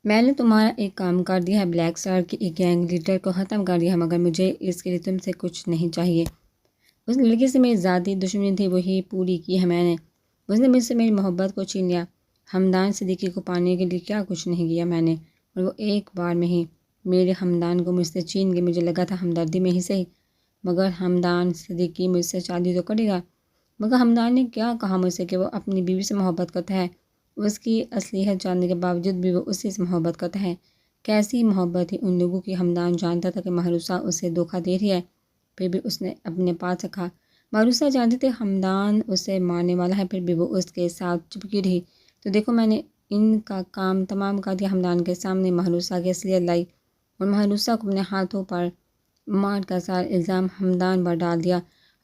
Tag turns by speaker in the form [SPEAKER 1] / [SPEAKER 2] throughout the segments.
[SPEAKER 1] میں نے تمہارا ایک کام کر دیا ہے، بلیک اسٹار کی ایک گینگ لیڈر کو ختم کر دیا ہے، مگر مجھے اس کے لیے تم سے کچھ نہیں چاہیے۔ اس لڑکی سے میری ذاتی دشمنی تھی، وہی پوری کی ہے میں نے۔ اس نے مجھ سے میری محبت کو چھین لیا۔ حمدان صدیقی کو پانے کے لیے کیا کچھ نہیں کیا میں نے، اور وہ ایک بار میں ہی میرے حمدان کو مجھ سے چھین کے مجھے لگا تھا ہمدردی میں ہی صحیح، مگر حمدان صدیقی مجھ سے شادی تو کرے گا۔ مگر حمدان نے کیا کہا مجھ سے کہ وہ اپنی بیوی سے محبت کرتا ہے، اس کی اصلیت جاننے کے باوجود بھی وہ اسی سے محبت کرتا ہے۔ کیسی محبت تھی ان لوگوں کی! حمدان جانتا تھا کہ مہروسہ اسے دھوکہ دے رہی ہے، پھر بھی اس نے اپنے پاس رکھا۔ مہروسہ جانتی تھی حمدان اسے مارنے والا ہے، پھر بھی وہ اس کے ساتھ چپکی رہی۔ تو دیکھو، میں نے ان کا کام تمام کر دیا۔ حمدان کے سامنے مہروسہ کی اصلیت لائی اور مہروسہ کو اپنے ہاتھوں پر مار کا سارا الزام حمدان پر ڈال دیا۔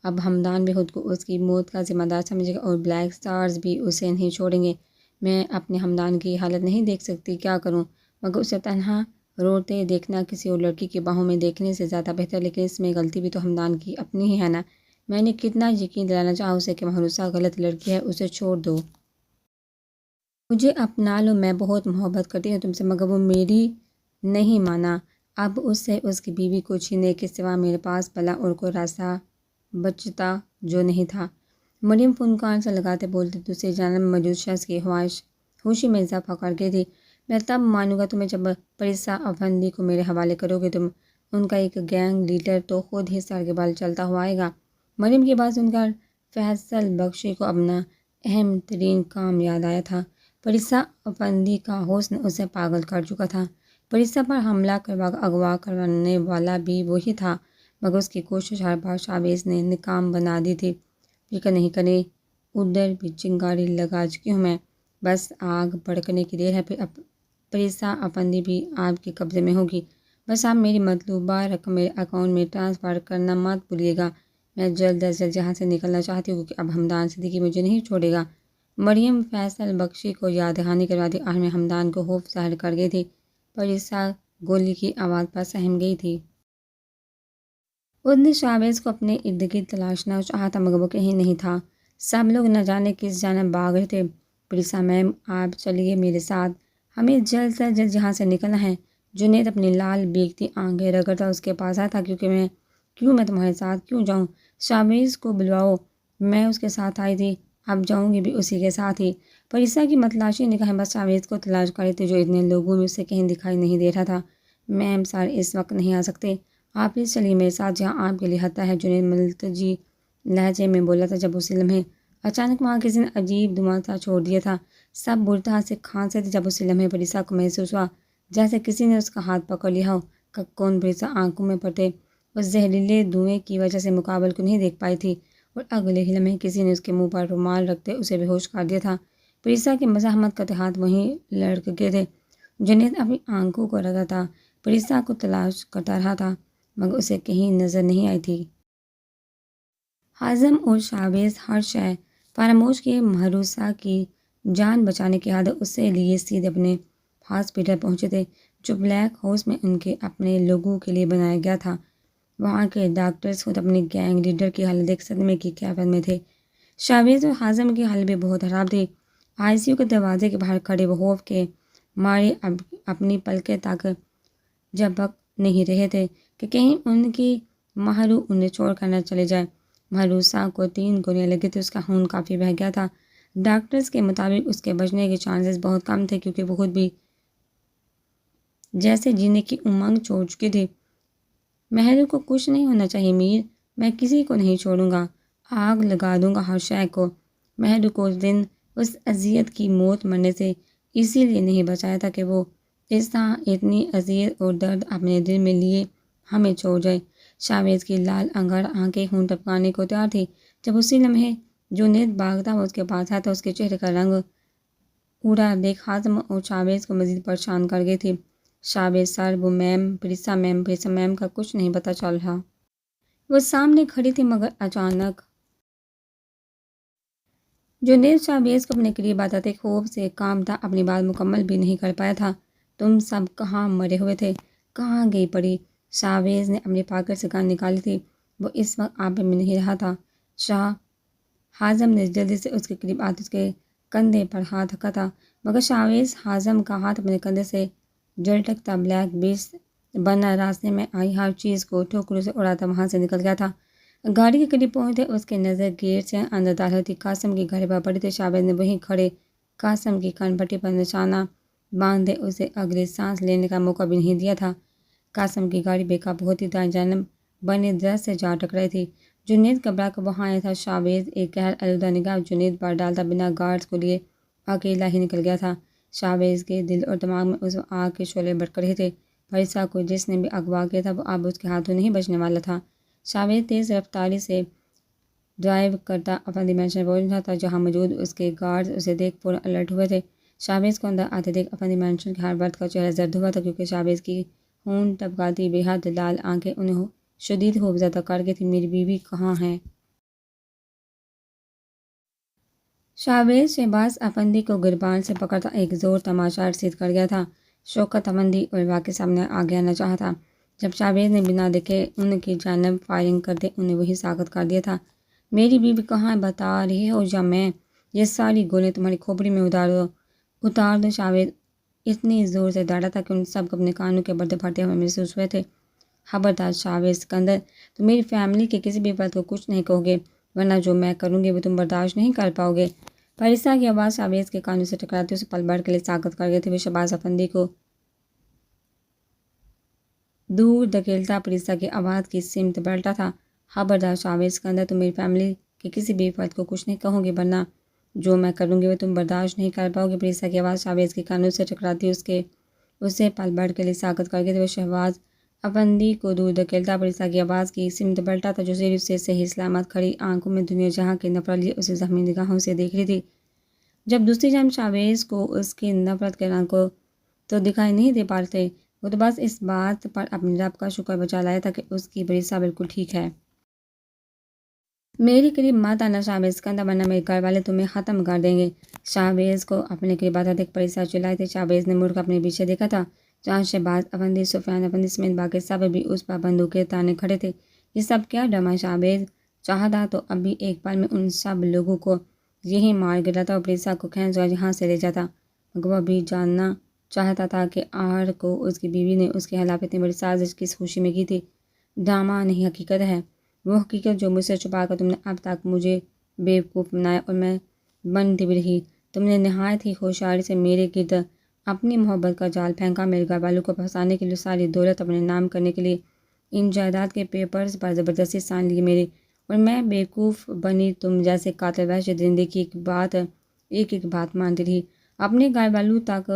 [SPEAKER 1] اب حمدان بھی خود کو اس کی موت کا ذمہ دار سمجھے گا اور بلیک اسٹارز بھی اسے نہیں چھوڑیں گے۔ میں اپنے حمدان کی حالت نہیں دیکھ سکتی، کیا کروں؟ مگر اسے تنہا روتے دیکھنا کسی اور لڑکی کی باہوں میں دیکھنے سے زیادہ بہتر، لیکن اس میں غلطی بھی تو حمدان کی اپنی ہی ہے نا۔ میں نے کتنا یقین دلانا چاہا اسے کہ مہروسہ غلط لڑکی ہے، اسے چھوڑ دو، مجھے اپنا لو، میں بہت محبت کرتی ہوں تم سے، مگر وہ میری نہیں مانا۔ اب اس سے اس کی بیوی کو چھیننے کے سوا میرے پاس بھلا اور کوئی راستہ بچتا جو نہیں تھا۔ مریم فنکار سے لگاتے بولتی، دوسری جانب موجود شخص کی ہوشی میں اضافہ کر گئی تھی۔ میں تب مانوں گا تمہیں جب پریسا افندی کو میرے حوالے کرو گے تم۔ ان کا ایک گینگ لیڈر تو خود ہی سر کے بال چلتا ہوا آئے گا۔ مریم کی بات سن کر فیصل بخشی کو اپنا اہم ترین کام یاد آیا تھا۔ پریسا افندی کا حسن اسے پاگل کر چکا تھا۔ پریسا پر حملہ کروا کر اغوا کرنے والا بھی وہی تھا، مگر اس کی کوشش ہر بار شاویز نے ناکام بنا دی تھی۔ فکر نہیں کریں، ادھر بھی چنگاری لگا چکی ہوں میں، بس آگ بھڑکنے کی دیر ہے، پھر پریسا افندی بھی آپ کے قبضے میں ہوگی۔ بس آپ میری مطلوبہ رقم میرے اکاؤنٹ میں ٹرانسفر کرنا مت بھولیے گا۔ میں جلد از جلد یہاں سے نکلنا چاہتی ہوں کیونکہ اب حمدان صدیقی مجھے نہیں چھوڑے گا۔ مریم فیصل بخشی کو یاد دہانی کرواتی آخر میں حمدان کو خوف ظاہر کر گئی تھی۔ پریسا گولی کی آواز پر سہم گئی تھی۔ اس نے شاویز کو اپنے ارد گرد تلاشنا چاہا تھا، مگر وہ کہیں نہیں تھا۔ سب لوگ نہ جانے کس جانب بھاگ رہے تھے۔ پریسا میم، آپ چلیے میرے ساتھ، ہمیں جلد سے جلد یہاں سے نکلنا ہے۔ جنید اپنی لال بیگتی آنکھیں رگڑتا اس کے پاس آیا تھا، کیوں میں تمہارے ساتھ کیوں جاؤں؟ شاویز کو بلواؤ، میں اس کے ساتھ آئی تھی، اب جاؤں گی بھی اسی کے ساتھ ہی۔ پریسا کی متلاشی نگاہیں بس شاویز کو تلاش کر رہی تھی جو اتنے لوگوں میں اسے کہیں دکھائی نہیں دے رہا تھا۔ میم سر اس وقت نہیں آ سکتے، آپ پلیز چلیے میرے ساتھ، جہاں آپ کے لیے حتیٰ ہے، جنید ملتجی لہجے میں بولا تھا۔ جب اسی لمحے اچانک وہاں کسی نے عجیب دھواں سا چھوڑ دیا تھا۔ سب بری طرح سے کھانسے تھے۔ جب اسی لمحے پریسا کو محسوس ہوا جیسے کسی نے اس کا ہاتھ پکڑ لیا ہو۔ کون پریسا آنکھوں میں پڑتے اس زہریلے دھوئیں کی وجہ سے مقابل کو نہیں دیکھ پائی تھی، اور اگلے ہی لمحے کسی نے اس کے منہ پر رومال رکھتے اسے بے ہوش کر دیا تھا۔ پریسا کی مزاحمت کرتے ہاتھ وہیں لڑک گئے تھے۔ جنید اپنی آنکھوں کو رگڑتا تھا، پریسا کو تلاش کرتا رہا تھا، مگر اسے کہیں نظر نہیں آئی تھی۔ حازم اور شاویز ہر شے فراموش کیے مہروسہ کی جان بچانے کی عادت اسے لیے سیدھے اپنے ہاسپٹل پہنچے تھے، جو بلیک ہاؤس میں ان کے اپنے لوگوں کے لیے بنایا گیا تھا۔ وہاں کے ڈاکٹرز خود اپنے گینگ لیڈر کی حالت دیکھ صدمے کی کیفیت میں تھے۔ شاویز اور حازم کی حالت بھی بہت خراب تھی۔ آئی سی یو کے دروازے کے باہر کھڑے وہ خوف کے مارے اپنی پلکیں تک جھپک نہیں رہے تھے کہ کہیں ان کی مہرو انہیں چھوڑ کر نہ چلے جائے۔ مہروسہ کو 3 گولیاں لگی تھیں، اس کا خون کافی بہہ گیا تھا۔ ڈاکٹرز کے مطابق اس کے بچنے کے چانسز بہت کم تھے، کیونکہ وہ خود بھی جیسے جینے کی امنگ چھوڑ چکی تھی۔ مہرو کو کچھ نہیں ہونا چاہیے میر، میں کسی کو نہیں چھوڑوں گا، آگ لگا دوں گا ہر شے کو۔ مہرو کو اس دن اس اذیت کی موت مرنے سے اسی لیے نہیں بچایا تھا کہ وہ اس طرح اتنی اذیت اور درد اپنے دل میں لیے ہمیں چھوڑ جائے۔ شاویز کی لال انگڑ آنکھیں خون ٹپکانے کو تیار تھی۔ جب اسی لمحے جنید بھاگتا ہوا اس کے پاس آیا تو اس کے چہرے کا رنگ اڑا دیکھ حازم اور شاویز کو مزید پریشان کر گئی تھی۔ شاویز سر، وہ پریسا میم کا کچھ نہیں پتہ چل رہا۔ وہ سامنے کھڑی تھی، مگر اچانک جنید شاویز کو اپنے قریب آتے خوف سے کانپتا اپنی بات مکمل بھی نہیں کر پایا تھا۔ تم سب کہاں مرے ہوئے تھے، کہاں گئی پڑی؟ شاویز نے اپنی پاکٹ سے گن نکالی تھی، وہ اس وقت آپ میں نہیں رہا تھا۔ شاہ حازم نے جلدی سے اس کے قریب آتے اس کے کندھے پر ہاتھ رکھا تھا، مگر شاویز حازم کا ہاتھ اپنے کندھے سے جلٹکتا بلیک بیس بنا راستے میں آئی ہر چیز کو ٹھوکروں سے اڑاتا وہاں سے نکل گیا تھا۔ گاڑی کے قریب پہنچتے اس کی نظر گیٹ سے اندر داخل ہوتی قاسم کی گھڑی پر پڑی تھی۔ شاہباز نے وہیں کھڑے قاسم کی کان پٹی پر نشانہ باندھے اسے اگلی سانس لینے کا موقع بھی نہیں دیا تھا۔ قاسم کی گاڑی بے قابو ہوتی دائیں جانب بنے درخت سے جا ٹکرائی تھی۔ جنید گھبرا کر وہاں آیا تھا۔ شاہباز ایک غیر آلودہ نگاہ جنید پر ڈالتا بنا گارڈز کو لیے اکیلا ہی نکل گیا تھا۔ شاہباز کے دل اور دماغ میں اس آگ کے شعلے بھڑک رہے تھے۔ فریسا کو جس نے بھی اغوا کیا تھا وہ اب اس کے ہاتھوں نہیں بچنے والا تھا۔ شاہباز تیز رفتاری سے ڈرائیو کرتا اپنی مینشن پہنچ رہا تھا جہاں موجود اس کے گارڈز اسے دیکھ فوراً الرٹ ہوئے تھے۔ شاہباز کو اندر آتے دیکھ اپنی مینشن کے ہر فرد کا چہرہ زرد ہوا تھا کیونکہ شاہباز کی خون ٹپکاتی بے حد لال آنکھیں انہیں شدید خوفزدہ کر گئی تھیں۔ میری بیوی کہاں ہے؟ شہباز افندی کو گربان سے پکڑتا ایک زور تماشا رسید کر گیا تھا۔ شوکت افندی اور واقعی سامنے آگے آنا چاہا تھا۔ جب شاہباز نے بنا دیکھے ان کی جانب فائرنگ کرتے انہیں وہی ساخت کر دیا تھا۔ میری بیوی کہاں ہے بتا رہی ہو یا میں یہ ساری گولیاں تمہاری کھوپڑی میں اتار دو؟ شاہباز اتنی زور سے دوڑا تھا کہ ان سب کو اپنے کانوں کے پردے پھٹے ہوئے محسوس ہوئے تھے۔ خبردار شاہباز سکندر، تم میری فیملی کے کسی بھی فرد کو کچھ نہیں کہو گے ورنہ جو میں کروں گی وہ تم برداشت نہیں کر پاؤ گے۔ فریسا کی آواز شاہباز کے کانوں سے ٹکراتی اسے پل بھر کے لیے ساخت کر گئی تھی۔ وہ شہباز افندی کو دور دھکیلتا فریسا کی آواز کی سمت پلٹا تھا۔ خبردار شاہباز سکندر، تم میری فیملی کے کسی بھی فرد کو کچھ نہیں کہو گے ورنہ جو میں کروں گی وہ تم برداشت نہیں کر پاؤ گے۔ فریسا کی آواز شاہباز کے کانوں سے ٹکراتی اسے پل بھر کے لیے ساخت کر گئی تھی۔ وہ شہباز افندی کو دور دھکیلتا فریسا کی آواز کی سمت پلٹا تھا جو صرف سے صحیح سلامت کھڑی آنکھوں میں دنیا جہاں کی نفرت لیے اسے زخمی نگاہوں سے دیکھ رہی تھی۔ جب دوسری جانب شاہباز کو اس کی نفرت کے رنگ کو تو دکھائی نہیں دے پا رہے تھے۔ وہ تو بس اس بات پر اپنے رب کا شکر بجا لایا تھا کہ اس کی فریسا بالکل ٹھیک ہے۔ میرے قریب مت آنا شاہباز سکندر ورنہ میرے گھر والے تمہیں ختم کر دیں گے۔ شاہباز کو اپنے قریب آتا دیکھ فریسا چلائی تھی۔ شاہباز نے مڑ کر اپنے پیچھے دیکھا تھا جہاں شہباز افندی، سفیان افندی سمیت باقی سب بھی اس پر بندوقیں تانے کھڑے تھے۔ یہ سب کیا ڈرامہ؟ شاہباز چاہتا تو اب بھی ایک پل میں ان سب لوگوں کو یہی مار گراتا اور فریسا کو کھینچ کر یہاں سے لے جاتا، مگر وہ بھی جاننا چاہتا تھا کہ آخر کو اس کی بیوی نے اس کے خلاف اتنی بڑی سازش کس خوشی میں کی تھی۔ ڈرامہ نہیں حقیقت ہے، وہ حقیقت جو مجھ سے چھپا کر تم نے اب تک مجھے بیوقوف بنایا اور میں بنتی بھی رہی۔ تم نے نہایت ہی ہوشیاری سے میرے گرد اپنی محبت کا جال پھینکا، میرے گھر والوں کو پھنسانے کے لیے، ساری دولت اپنے نام کرنے کے لیے، ان جائیداد کے پیپرز پر زبردستی سائن لیے میرے، اور میں بیوقوف بنی تم جیسے قاتل وحش درندے کی ایک بات مانتی رہی، اپنے گھر والوں تک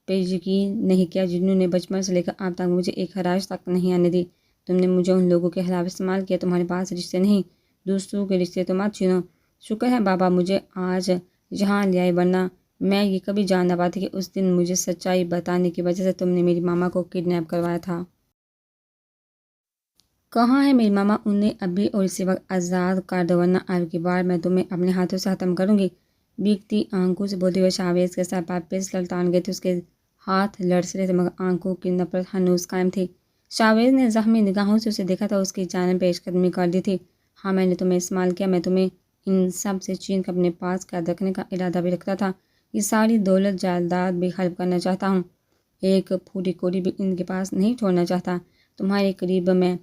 [SPEAKER 1] پہ یقین نہیں کیا جنہوں نے بچپن سے لے کر اب تک مجھے ایک خراش تک نہیں آنے دی۔ تم نے مجھے ان لوگوں کے خلاف استعمال کیا۔ تمہارے پاس رشتے نہیں، دوستوں کے رشتے تو مت چھینو۔ شکر ہے بابا مجھے آج یہاں لے آئے ورنہ میں یہ کبھی جان نہ پاتی کہ اس دن مجھے سچائی بتانے کی وجہ سے تم نے میری ماما کو کڈنیپ کروایا تھا۔ کہاں ہے میری ماما؟ انہیں ابھی اور اسی وقت آزاد کر دو ورنہ اب کی بار میں تمہیں اپنے ہاتھوں سے ختم کروں گی۔ بھیگتی آنکھوں سے بولتے ہوئے شاہباز کے سر پر پسٹل تان گئے تھے۔ اس کے ہاتھ لرز رہے تھے مگر آنکھوں کی نفرت ہنوز قائم تھی۔ شاہباز نے زخمی نگاہوں سے اسے دیکھا تھا، اس کی جانب پیش قدمی کر دی تھی۔ ہاں میں نے تمہیں استعمال کیا، میں تمہیں ان سب سے چھین کر اپنے پاس قید رکھنے کا ارادہ بھی رکھتا تھا، یہ ساری دولت جائیداد بھی حلب کرنا چاہتا ہوں، ایک پھوٹی کوڑی بھی ان کے پاس نہیں چھوڑنا چاہتا۔ تمہارے قریب میں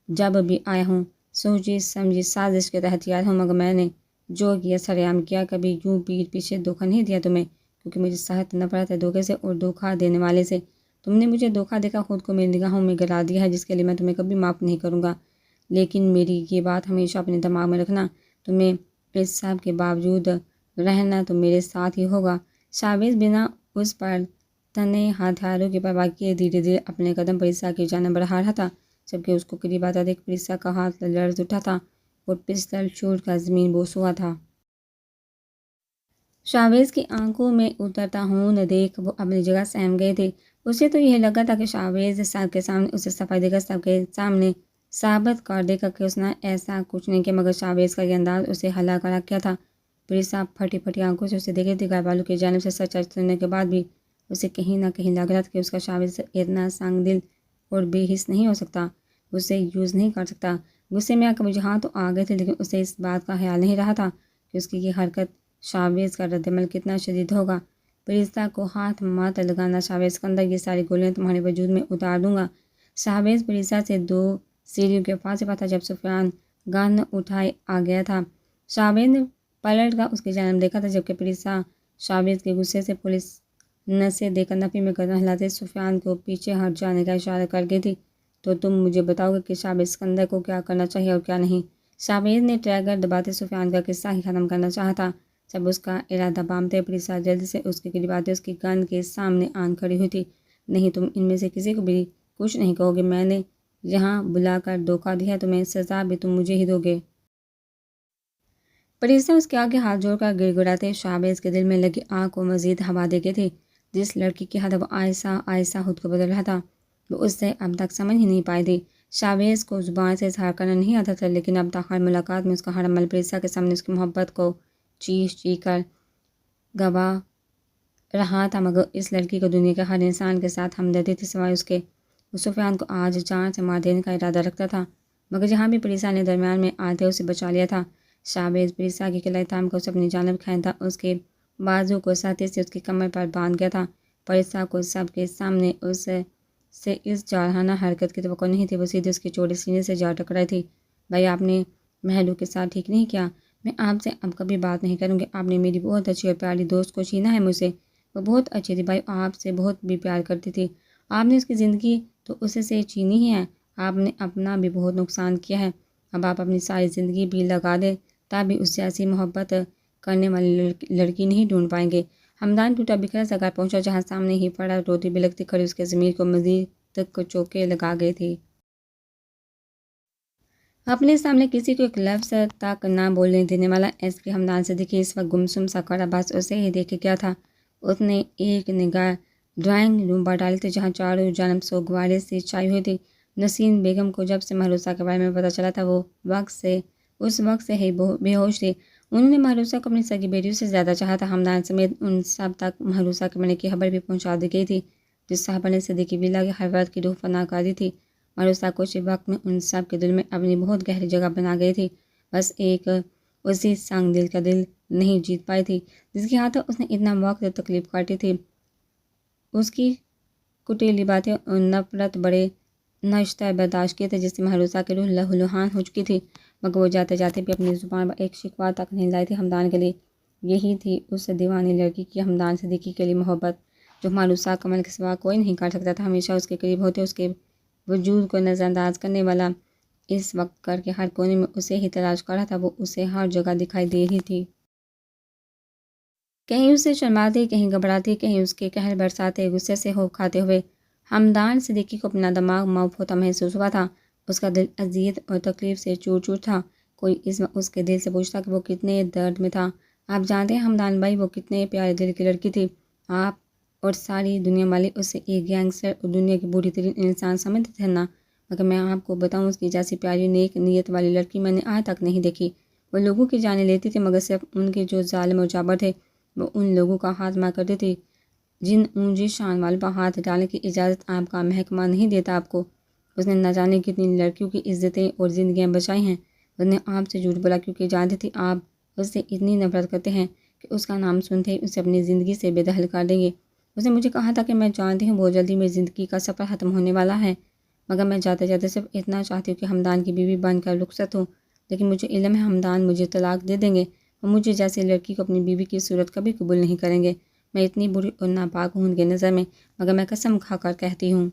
[SPEAKER 1] جب بھی آیا ہوں سوچی سمجھی سازش کے تحت تیار ہوں، مگر میں نے جو کیا سرعام کیا، کبھی یوں پیٹھ پیچھے دھوکہ نہیں دیا تمہیں، کیونکہ مجھے سخت نفرت ہے دھوکے سے اور دھوکہ دینے والے سے۔ تم نے مجھے دھوکہ دے کر خود کو میری نگاہوں میں گرا دیا ہے، جس کے لیے میں تمہیں کبھی معاف نہیں کروں گا، لیکن میری یہ بات ہمیشہ اپنے دماغ میں رکھنا، تمہیں اس سب کے باوجود رہنا تو میرے ساتھ ہی ہوگا۔ شاہباز بنا اس پر تنے ہتھیاروں کی پرواہ کیے دھیرے دھیرے اپنے قدم فریسا کی جانب بڑھا رہا تھا، جبکہ اس کو قریب آتا دیکھ فریسا کا ہاتھ لرز اٹھا تھا اور پسٹل چھوٹ کر زمین بوس ہوا تھا۔ شاہباز کی آنکھوں میں اترتا خون دیکھ وہ اپنی جگہ سہم گئے تھے۔ اسے تو یہ لگا تھا کہ شاہباز سب کے سامنے اسے صفائی دے کر سب کے سامنے ثابت کر دے گا کہ اس نے ایسا کچھ نہیں کیا، مگر شاہباز کا یہ انداز اسے ہلا کر رکھ گیا تھا۔ فریسا پھٹی پھٹی آنکھوں سے اسے دیکھ رہی تھی۔ گھر والوں کی جانب سے سچائی سننے کے بعد بھی اسے کہیں نہ کہیں لگ رہا تھا کہ اس کا شاہباز سے اتنا سنگ دل اور بے حس نہیں ہو سکتا، اسے یوز نہیں کر سکتا۔ غصے میں آ کر وہ یہاں تو آ گئے تھے، لیکن اسے اس بات کا خیال نہیں رہا تھا کہ اس کی یہ حرکت شاہباز کا رد عمل کتنا شدید ہوگا۔ فرشتہ کو ہاتھ مات لگانا، شاہباز اسکندر یہ ساری گولیاں تمہارے وجود میں اتار دوں گا۔ شاہباز فرشتہ سے 2 سیڑھیوں کے فاصلے پر تھا جب سفیان گن اٹھائے آ گیا تھا۔ شاہباز نے پلٹ کر اس کی جانب دیکھا تھا جبکہ فرشتہ شاہباز کے غصے سے پولیس نسے دے کر نفی میں گردن ہلاتے سفیان کو پیچھے ہٹ جانے کا اشارہ کر گئی تھی۔ تو تم مجھے بتاؤ گے کہ شاہباز اسکندر کو کیا کرنا چاہیے اور کیا نہیں؟ شاہباز نے ٹریگر دباتے سفیان کا قصہ ہی ختم کرنا چاہا تھا۔ جب اس کا ارادہ بامتے فرشتہ جلدی سے اس کے قریب آتے اس کی گن کے سامنے آن کھڑی ہوئی تھی۔ نہیں، تم ان میں سے کسی کو بھی کچھ نہیں کہو گے۔ میں نے یہاں بلا کر دھوکہ دیا تمہیں، سزا بھی تم مجھے ہی دو گے۔ فرشتہ اس کے آگے ہاتھ جوڑ کر گر گڑاتے شاہباز کے دل میں لگی آگ کو مزید ہوا دے گئے تھے۔ جس لڑکی کی حد وہ آہستہ آہستہ خود کو بدل رہا تھا وہ اس سے اب تک سمجھ ہی نہیں پائی تھی۔ شاہباز کو زبان سے اظہار کرنا نہیں آتا تھا لیکن اب تک ہر ملاقات میں اس کا ہر عمل فرشتہ کے سامنے اس کی محبت کو چیخ چیخ کر گوا رہا تھا، مگر اس لڑکی کو دنیا کے ہر انسان کے ساتھ ہمدردی تھی سوائے اس کے۔ وہ سفیان کو آج جان سے مار دینے کا ارادہ رکھتا تھا، مگر جہاں بھی فرشتہ نے درمیان میں آتے اسے بچا لیا تھا۔ شاہباز فرشتہ کی کلائی تھام کر اسے اپنی جانب کھینچا، اس کے بازو کو سختی سے اس کی کمر پر باندھ گیا تھا۔ فرشتہ کو سب کے سامنے اس سے اس جارحانہ حرکت کی توقع نہیں تھی، وہ سیدھے اس کے چوڑے سینے سے جا ٹکرائی تھی۔ بھائی، آپ نے محلو کے ساتھ ٹھیک نہیں کیا، میں آپ سے اب کبھی بات نہیں کروں گی۔ آپ نے میری بہت اچھی اور پیاری دوست کو چھینا ہے مجھ سے۔ وہ بہت اچھی تھی بھائی، آپ سے بہت بھی پیار کرتی تھی۔ آپ نے اس کی زندگی تو اس سے چھینی ہی ہے، آپ نے اپنا بھی بہت نقصان کیا ہے۔ اب آپ اپنی ساری زندگی بھی لگا دیں تب بھی اس جیسی محبت کرنے والی لڑکی نہیں ڈھونڈ پائیں گے۔ ہمدان ٹوٹا بکھرا سا گھر پہنچا جہاں سامنے ہی پڑا روتی بلکتی کھڑی اس کے ضمیر کو مزید تک چوکے لگا گئی تھی۔ اپنے سامنے کسی کو ایک لفظ تک نہ بولنے دینے والا ایس پی ہمدان صدیقی اس وقت گمسم سا کھڑا بس اسے ہی دیکھ کیا تھا۔ اس نے ایک نگاہ ڈرائنگ روم پر ڈالی تھی جہاں چاروں جانب سوگواری سی چھائی ہوئی تھی۔ نسیم بیگم کو جب سے مہروسہ کے بارے میں پتہ چلا تھا وہ اس وقت سے ہی بے ہوش تھی۔ انہوں نے مہروسہ کو اپنی سگی بیٹیوں سے زیادہ چاہا تھا۔ ہمدان سمیت ان سب تک مہروسہ کے مرنے کی خبر بھی پہنچا دی گئی تھی جس صاحبہ نے صدیقی ولا کی ہر فرد کی روح فنا کر دی تھی۔ مہروسہ کچھ وقت میں ان سب کے دل میں اپنی بہت گہری جگہ بنا گئی تھی، بس ایک اسی سنگ دل کا دل نہیں جیت پائی تھی جس کے ہاتھوں اس نے اتنا وقت تکلیف کاٹی تھی۔ اس کی کٹیلی باتیں اور نفرت بڑے نشتر برداشت کیے تھے جس سے مہروسہ کی روح لہولہان ہو چکی تھی، مگر وہ جاتے جاتے بھی اپنی زبان پر ایک شکوہ تک نہیں لائی تھی ہمدان کے لیے۔ یہی تھی اس دیوانی لڑکی کی ہمدان صدیقی کے لیے محبت جو مہروسہ کمل کے سوا کوئی نہیں کر سکتا تھا۔ ہمیشہ اس کے قریب ہوتے اس کے وجود کو نظر انداز کرنے والا اس وقت کر کے ہر کونے میں اسے ہی تلاش کر رہا تھا، وہ اسے ہر جگہ دکھائی دے رہی تھی۔ کہیں اسے شرماتی، کہیں گھبراتی، کہیں اس کے قہر برساتے غصے سے ہوف کھاتے ہوئے۔ ہمدان صدیقی کو اپنا دماغ معاف ہوتا محسوس ہوا تھا، اس کا دل اذیت اور تکلیف سے چور چور تھا۔ کوئی اس وقت اس کے دل سے پوچھتا کہ وہ کتنے درد میں تھا۔ آپ جانتے ہیں ہمدان بھائی وہ کتنے پیارے دل کی لڑکی تھی۔ آپ اور ساری دنیا والے اسے ایک گینگسٹر اور دنیا کی بری ترین انسان سمجھتے تھے نا، مگر میں آپ کو بتاؤں اس کی جیسی پیاری نیک نیت والی لڑکی میں نے آج تک نہیں دیکھی۔ وہ لوگوں کی جانیں لیتی تھی مگر صرف ان کے جو ظالم اور جابر تھے، وہ ان لوگوں کا خاتمہ کرتی تھی جن اونچی شان والوں پر ہاتھ ڈالنے کی اجازت آپ کا محکمہ نہیں دیتا آپ کو۔ اس نے نہ جانے کتنی لڑکیوں کی عزتیں اور زندگیاں بچائی ہیں۔ اس نے آپ سے جھوٹ بولا کیونکہ جانتی تھی آپ اس سے اتنی نفرت کرتے ہیں کہ اس کا نام سنتے ہی اسے اپنی زندگی سے بے دخل کر دیں گے۔ اس نے مجھے کہا تھا کہ میں جانتی ہوں بہت جلدی میری زندگی کا سفر ختم ہونے والا ہے، مگر میں جاتے جاتے صرف اتنا چاہتی ہوں کہ ہمدان کی بیوی بن کر رخصت ہوں، لیکن مجھے علم ہے ہمدان مجھے طلاق دے دیں گے، وہ مجھے جیسی لڑکی کو اپنی بیوی کی صورت کبھی قبول نہیں کریں گے۔ میں اتنی بری اور ناپاک ہوں ان کی نظر میں، مگر میں قسم کھا کر کہتی ہوں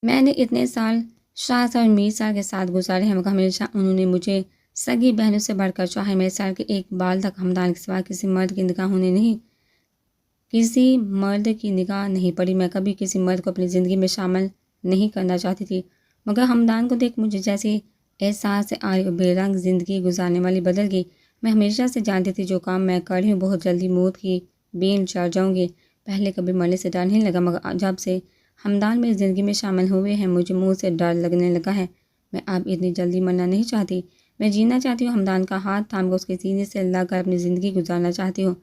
[SPEAKER 1] میں نے اتنے سال شاہ صاحب اور میر صاحب کے ساتھ گزارے ہیں، مگر ہمیشہ انہوں نے مجھے سگی بہنوں سے بڑھ کر چاہا ہے۔ میرے سر کے ایک بال تک ہمدان کے سوا کسی مرد کی نگاہوں نے نہیں، کسی مرد کی نگاہ نہیں پڑی۔ میں کبھی کسی مرد کو اپنی زندگی میں شامل نہیں کرنا چاہتی تھی، مگر ہمدان کو دیکھ مجھے جیسی احساس سے آری اور بے رنگ زندگی گزارنے والی بدل گئی۔ میں ہمیشہ سے جانتی تھی جو کام میں کر رہی ہوں بہت جلدی موت کی بین چڑھ جاؤں گی۔ پہلے کبھی مرنے سے ڈر نہیں لگا، مگر جب سے ہمدان میری زندگی میں شامل ہوئے ہیں مجھے موت سے ڈر لگنے لگا ہے۔ میں اب اتنی جلدی مرنا نہیں چاہتی، میں جینا چاہتی ہوں۔ ہمدان کا ہاتھ تھام کر اس کے سینے سے لگ کر اپنی زندگی گزارنا چاہتی ہوں،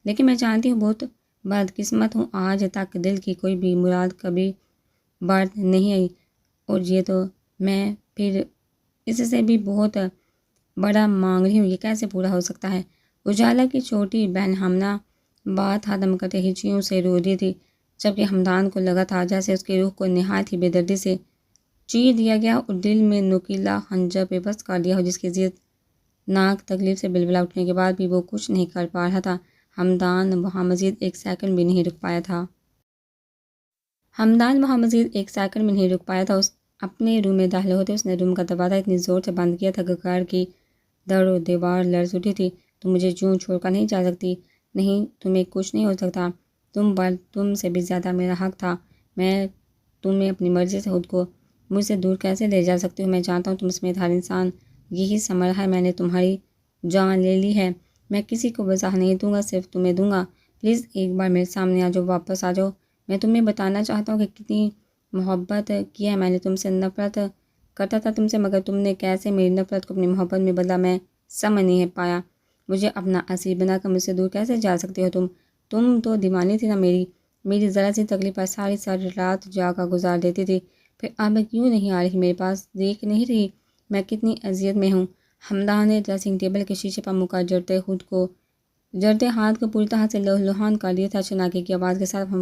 [SPEAKER 1] لیکن میں جانتی ہوں بہت بدقسمت ہوں، آج تک دل کی کوئی بھی مراد کبھی برد نہیں آئی، اور یہ تو میں پھر اس سے بھی بہت بڑا مانگ رہی ہوں، یہ کیسے پورا ہو سکتا ہے؟ اجالا کی چھوٹی بہن ہمنا بات ختم کرتے ہی چیوں سے رو دی تھی، جبکہ ہمدان کو لگا تھا جیسے اس کی روح کو نہایت ہی بے دردی سے چیر دیا گیا اور دل میں نوکیلا خنجر پہ بس کر دیا ہو، جس کی ضد ناک تکلیف سے بلبلا اٹھنے کے بعد بھی وہ کچھ نہیں کر پا رہا تھا۔ ہمدان وہاں مزید ایک سیکنڈ بھی نہیں رک پایا تھا۔ اس اپنے روم میں داخل ہوتے اس نے روم کا دروازہ اتنی زور سے بند کیا تھا کہ گھر کی در و دیوار لرز اٹھی تھی۔ تم مجھے یوں چھوڑ کر نہیں جا سکتی، نہیں، تمہیں کچھ نہیں ہو سکتا، تم سے بھی زیادہ میرا حق تھا، میں تمہیں اپنی مرضی سے خود کو مجھ سے دور کیسے لے جا سکتی ہوں؟ میں جانتا ہوں تم سمیت ہر انسان یہی سمجھ رہا ہے، میں نے تمہاری جان لے لی ہے، میں کسی کو وضاح نہیں دوں گا، صرف تمہیں دوں گا۔ پلیز ایک بار میرے سامنے آ جاؤ، واپس آ جاؤ، میں تمہیں بتانا چاہتا ہوں کہ کتنی محبت کی ہے میں نے، تم سے نفرت کرتا تھا تم سے، مگر تم نے کیسے میری نفرت کو اپنی محبت میں بدلا، میں سمجھ نہیں پایا۔ مجھے اپنا اسیر بنا کر مجھ سے دور کیسے جا سکتے ہو تم تو دیوانی تھی نا، میری ذرا سی تکلیف پر ساری ساری رات جا کر گزار دیتی تھی، پھر اب کیوں نہیں آ رہی میرے پاس، دیکھ نہیں رہی میں کتنی اذیت میں ہوں؟ ہمدان نے ڈریسنگ ٹیبل کے شیشے پر منہ جڑتے ہاتھ کو پوری طرح سے لہوحان کر دیا تھا۔ چناکے کی آواز کے ساتھ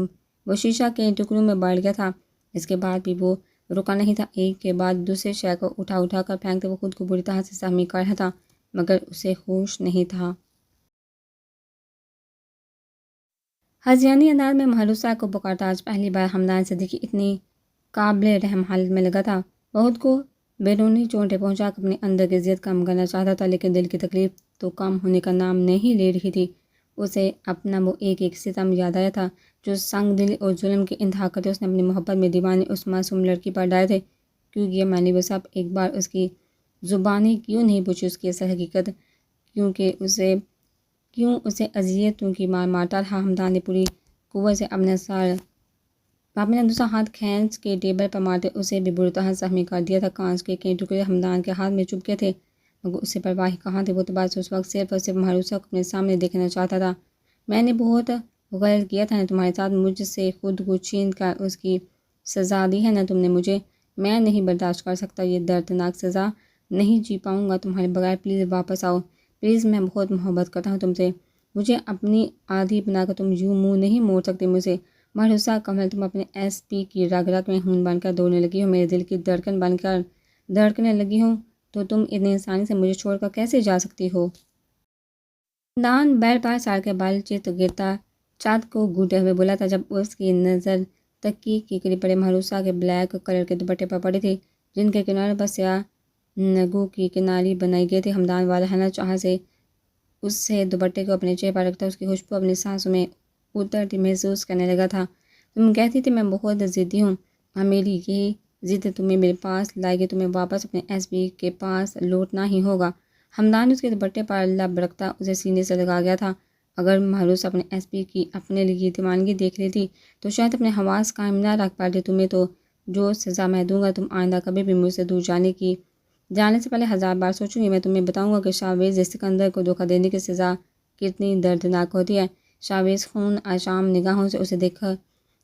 [SPEAKER 1] وہ شیشہ کے ٹکڑوں میں بڑھ گیا تھا۔ اس کے بعد بھی وہ رکا نہیں تھا، ایک کے بعد دوسرے شے کو اٹھا کر پھینکتے وہ خود کو بری طرح سے زخمی کر رہا تھا، مگر اسے ہوش نہیں تھا۔ ہذیانی انداز میں مہروسہ کو پکارتا آج پہلی بار ہمدان صدیقی اتنی قابل رحم حالت میں لگا تھا۔ بہت کو بیرونی چوٹیں پہنچا کر اپنے اندر کی ضد کم کرنا چاہتا تھا، لیکن دل کی تکلیف تو کم ہونے کا نام نہیں لے رہی تھی۔ اسے اپنا وہ ایک ستم یاد آیا تھا جو سنگ دلی اور ظلم کی انتہا کرتے اس نے اپنی محبت میں دیوانی اس معصوم لڑکی پر ڈالے تھے۔ کیوں کیا میں نے وہ سب؟ ایک بار اس کی زبانی کیوں نہیں پوچھی اس کی اصل حقیقت؟ کیوں اسے اذیتوں کی مار مارتا رہا؟ ہمدان نے پوری قوت سے اپنا دوسرا ہاتھ کھینچ کے ٹیبل پر مارتے اسے بھی بری طرح زخمی کر دیا تھا۔ کانچ کے کئی ٹکڑے ہمدان کے ہاتھ میں چبھ گئے تھے، مگر اسے پرواہ کہاں تھی، وہ تو بس اس وقت صرف اور صرف مہروسہ کو اپنے سامنے دیکھنا چاہتا تھا۔ میں نے بہت غلط کیا تھا نا تمہارے ساتھ، مجھ سے خود کو چھین کر اس کی سزا دی ہے نا تم نے مجھے، میں نہیں برداشت کر سکتا یہ دردناک سزا، نہیں جی پاؤں گا تمہارے بغیر، پلیز واپس آؤ، پلیز، میں بہت محبت کرتا ہوں تم سے، مجھے اپنی عادی بنا کر تم یوں منہ نہیں موڑ سکتے مجھ سے۔ مہروسہ کمل، تم اپنے ایس پی کی رگ رگ میں خون بن کر دوڑنے لگی ہو، میرے دل کی دھڑکن بن کر دھڑکنے لگی ہو، تو تم اتنی آسانی سے مجھے چھوڑ کر کیسے جا سکتی ہو؟ ہمدان بیڈ پر سر کے بل چت گرتا چھت کو گھوٹے ہوئے بولا تھا، جب اس کی نظر تکی کے قریب پڑے مہروسہ کے بلیک کلر کے دوپٹے پر پڑی تھی، جن کے کناروں پر سیاہ نگوں کی کناری بنائی گئی تھی۔ ہمدان والہانہ چاہ سے اس سے دوپٹے کو اپنے چہرے پر رکھتا اس کی خوشبو اپنی سانسوں میں اترتی محسوس کرنے لگا تھا۔ تم کہتی تھی میں بہت ضدی ہوں، اور میری یہی ضد تمہیں میرے پاس لائے گی، تمہیں واپس اپنے ایس پی کے پاس لوٹنا ہی ہوگا۔ ہمدان اس کے دوپٹے پر لب رکھتا اسے سینے سے لگا گیا تھا۔ اگر مہروسہ اپنے ایس پی کی اپنے لیے دیوانگی دیکھ لیتی تو شاید اپنے حواس قائم نہ رکھ پاتی۔ تمہیں تو جو سزا میں دوں گا تم آئندہ کبھی بھی مجھ سے دور جانے سے پہلے 1000 بار سوچوں گی۔ میں تمہیں بتاؤں گا کہ شاویز سکندر کو دھوکہ دینے کی سزا کتنی دردناک ہوتی ہے۔ شاویز خون آشام نگاہوں سے اسے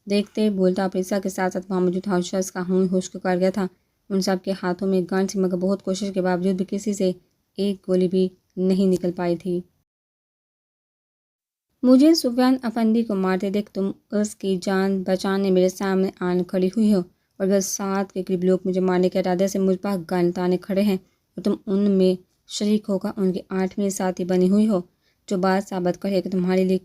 [SPEAKER 1] دیکھتے بولتا، پریسا کے ساتھ ساتھ وہاں موجود ہر شخص کا خون خشک کر گیا تھا۔ ان سب کے ہاتھوں میں گن تھی، مگر بہت کوشش کے باوجود بھی کسی سے ایک گولی بھی نہیں نکل پائی تھی۔ مجھے سفیان افندی کو مارتے دیکھ تم اس کی جان بچانے میرے سامنے آن کھڑی ہوئی ہو، اور بس 7 کے قریب لوگ مجھے مارنے کے ارادے سے مجھ پر گن تانے کھڑے ہیں، اور تم ان میں شریک ہو کر ان کی 8ویں ساتھی بنی ہوئی ہو، جو بات ثابت کرے کہ تمہارے لیے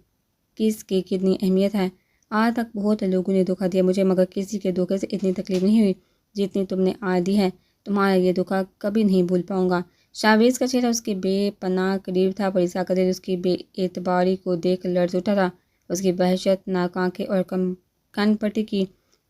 [SPEAKER 1] کس کی کتنی اہمیت ہے۔ آج تک بہت لوگوں نے دھوکہ دیا مجھے، مگر کسی کے دھوکے سے اتنی تکلیف نہیں ہوئی جتنی تم نے آج دی ہے۔ تمہارا یہ دھوکہ کبھی نہیں بھول پاؤں گا۔ شاویز کا چہرہ اس کے بے پناہ قریب تھا، پریسا کا دل اس کی بے اعتباری کو دیکھ لرز اٹھا تھا۔ اس کی وحشت ناک آنکھیں اور کن پٹی کی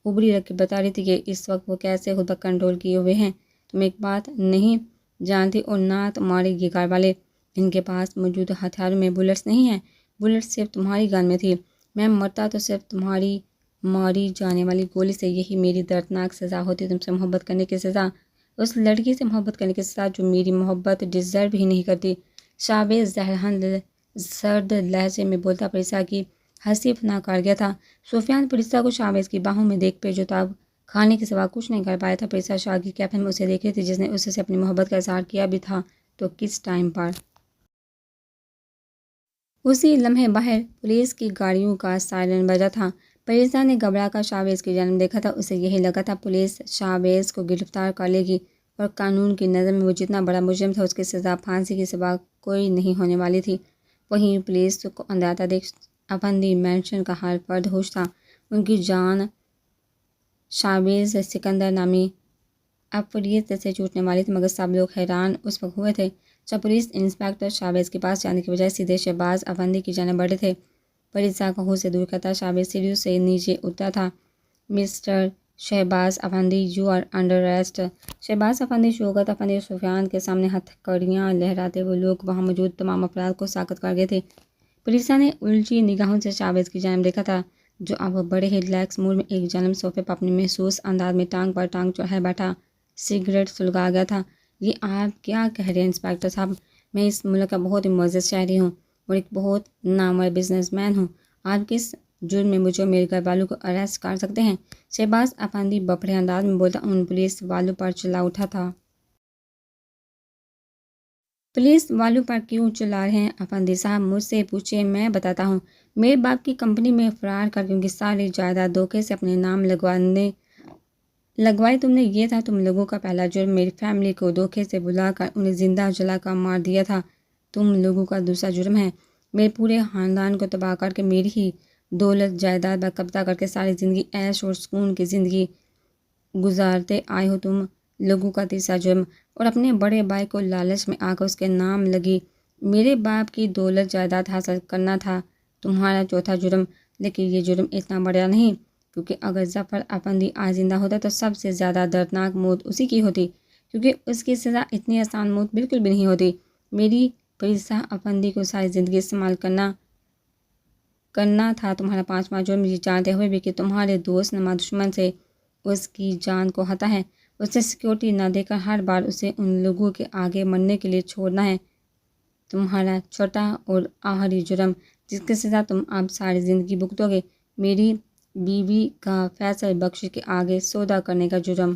[SPEAKER 1] ابری رکھ کے بتا رہی تھی کہ اس وقت وہ کیسے خود پر کنٹرول کیے ہوئے ہیں۔ تم ایک بات نہیں جانتی، اور نہ تمہارے یہ گھر والے، ان کے پاس موجود ہتھیاروں میں بلٹس نہیں ہیں، بلٹس صرف تمہاری گن میں تھی۔ میں مرتا تو صرف تمہاری ماری جانے والی گولی سے، یہی میری دردناک سزا ہوتی، تم سے محبت کرنے کی سزا، اس لڑکی سے محبت کرنے کے ساتھ جو میری محبت ڈیزرو ہی نہیں کرتی۔ شاویز زہرہن سرد لہجے میں بولتا، پریسا کی ہنسی فنا کر گیا تھا۔ سفیان پریسا کو شاویز کی باہوں میں دیکھ پہ جو تاب کھانے کے سوا کچھ نہیں کر پایا تھا۔ پریسا شاہ کی کیفن میں اسے دیکھ رہی تھی، جس نے اس سے اپنی محبت کا اظہار کیا بھی تھا، تو کس ٹائم پر۔ اسی لمحے باہر پولیس کی گاڑیوں کا سائرن بجا تھا۔ پریسا نے گھبرا کر شاویز کی جانب دیکھا تھا۔ اسے یہی لگا تھا پولیس شاویز کو گرفتار کر لے گی اور قانون کی نظر میں وہ جتنا بڑا مجرم تھا اس کی سزا پھانسی کے سوا کوئی نہیں ہونے والی تھی۔ وہیں پولیس کو اندھاتا دیکھ افندی مینشن کا ہر فرد ہوش تھا۔ ان کی جان شاویز سکندر نامی عفریت سے چھوٹنے والی تھی، مگر سب لوگ حیران اس وقت ہوئے تھے جب پولیس انسپکٹر شاویز کے پاس جانے کے بجائے سیدھے شہباز افندی کی جانب بڑھے تھے۔ پریسا کو ہوش سے دور کرتا شاویز سیڑھیوں سے نیچے اترا تھا۔ Mister Shahbaz Afandi, you are under arrest. Shahbaz Afandi, Shaukat Afandi اور سفیان کے سامنے ہتھکڑیاں لہراتے ہوئے لوگ وہاں موجود تمام افراد کو ساکت کر گئے تھے۔ پریسا نے الجھی نگاہوں سے شاویز کی جانب دیکھا تھا، جو اب بڑے ہی ریلیکس موڈ میں ایک جانب صوفے پر اپنے محسوس انداز میں ٹانگ پر ٹانگ چڑھائے بیٹھا سگریٹ سلگا گیا تھا۔ یہ آپ کیا کہہ رہے ہیں انسپکٹر صاحب؟ میں اس ملک کا بہت ہی معزز شہری ہوں اور ایک بہت نامور بزنس مین ہوں۔ آپ کس جرم میں مجھے اور میرے گھر والوں کو اریسٹ کر سکتے ہیں؟ شہباز افندی بپڑے انداز میں بولتا ان پولیس والوں پر چلا اٹھا تھا۔ پولیس والوں پر کیوں چلا رہے ہیں افندی صاحب؟ مجھ سے پوچھے، میں بتاتا ہوں۔ میرے باپ کی کمپنی میں فرار کر کے ان کی ساری جائیداد دھوکے سے اپنے نام لگوائی تم نے۔ یہ تھا تم لوگوں کا پہلا جرم۔ میری فیملی کو دھوکے سے بلا کر انہیں زندہ جلا کر مار دیا تھا۔ تم لوگوں کا دوسرا جرم ہے میرے پورے خاندان کو تباہ کر کے میری ہی دولت جائیداد پر قبضہ کر کے ساری زندگی عیش اور سکون کی زندگی گزارتے آئے ہو۔ تم لوگوں کا تیسرا جرم اور اپنے بڑے بھائی کو لالچ میں آ کر اس کے نام لگی میرے باپ کی دولت جائیداد حاصل کرنا تھا تمہارا چوتھا جرم۔ لیکن یہ جرم اتنا بڑا نہیں، کیونکہ اگر ظفر افندی آج زندہ ہوتا تو سب سے زیادہ دردناک موت اسی کی ہوتی، کیونکہ اس کی سزا اتنی آسان موت بالکل بھی نہیں ہوتی۔ میری پریسا افندی کو ساری زندگی استعمال کرنا تھا تمہارا پانچواں جرم، یہ جانتے ہوئے بھی کہ تمہارے دوست نما دشمن سے اس کی جان کو خطرہ ہے، اسے سیکیورٹی نہ دے کر ہر بار اسے ان لوگوں کے آگے مرنے کے لیے چھوڑنا ہے تمہارا چھٹا اور آخری جرم، جس کی سزا تم اب ساری زندگی بھگتو گے، میری بیوی کا فیصل بخش کے آگے سودا کرنے کا جرم۔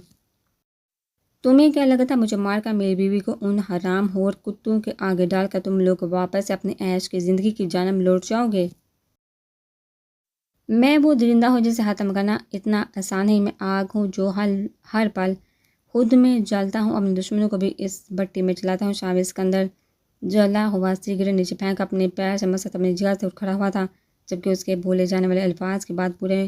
[SPEAKER 1] تمہیں کیا لگا تھا مجھے مار کر میری بیوی کو ان حرام خور کتوں کے آگے ڈال کر تم لوگ واپس اپنے عیش کی زندگی کی جانب لوٹ جاؤ گے؟ میں وہ درندہ ہوں جسے ختم کرنا اتنا آسان نہیں۔ میں آگ ہوں جو ہر پل خود میں جلتا ہوں، اپنے دشمنوں کو بھی اس بھٹی میں جلاتا ہوں۔ شاویز سکندر جلا ہوا سگریٹ نیچے پھینک اپنے پیر سے مسحت اپنی جگہ سے اٹھ کھڑا ہوا تھا، جبکہ اس کے بولے جانے والے الفاظ کے بعد پورے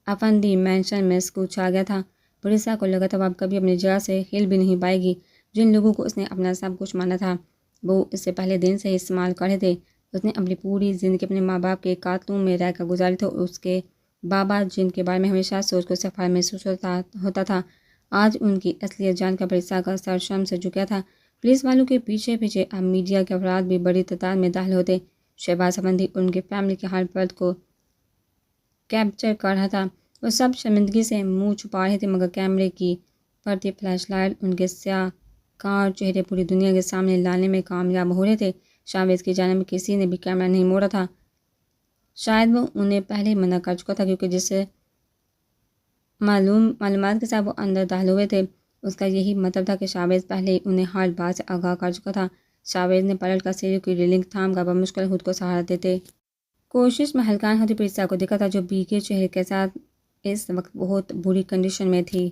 [SPEAKER 1] افندی مینشن میں سکوت چھا گیا تھا۔ پریسا کو لگا تھا وہ اب کبھی اپنی جگہ سے ہل بھی نہیں پائے گی۔ جن لوگوں کو اس نے اپنا سب کچھ مانا تھا وہ اس سے پہلے دن سے ہی استعمال کر رہے تھے۔ اس نے اپنی پوری زندگی اپنے ماں باپ کے قاتلوں میں رہ کر گزاری تھی، اور اس کے بابا جن کے بارے میں ہمیشہ سوچ کو سفر محسوس ہوتا تھا، آج ان کی اصلیت جان کر پریسا کا سر شرم سے جھک گیا تھا۔ پولیس والوں کے پیچھے پیچھے اب میڈیا کے افراد بھی بڑی تعداد میں داخل ہوتے۔ شہباز افندی ان کی فیملی کے ہر فرد کو کیپچر کر رہا تھا۔ وہ سب شرمندگی سے منہ چھپا رہے تھے، مگر کیمرے کی پڑتی فلیش لائٹ ان کے سیاہ کار چہرے پوری دنیا کے سامنے لانے میں کامیاب ہو رہے تھے۔ شاویز کی جانب میں کسی نے بھی کیمرہ نہیں موڑا تھا، شاید وہ انہیں پہلے ہی منع کر چکا تھا، کیونکہ جس معلومات کے ساتھ وہ اندر داخل ہوئے تھے اس کا یہی مطلب تھا کہ شاویز پہلے ہی انہیں ہر بات سے آگاہ کر چکا تھا۔ شاویز نے پلٹ کر سیڑھیوں کی ریلنگ تھام کر بمشکل خود کو سہارا دیتے کوشش میں ہلکان ہوتی پریسا کو دیکھا تھا، جو بھیگے چہرے کے ساتھ اس وقت بہت بری کنڈیشن میں تھی۔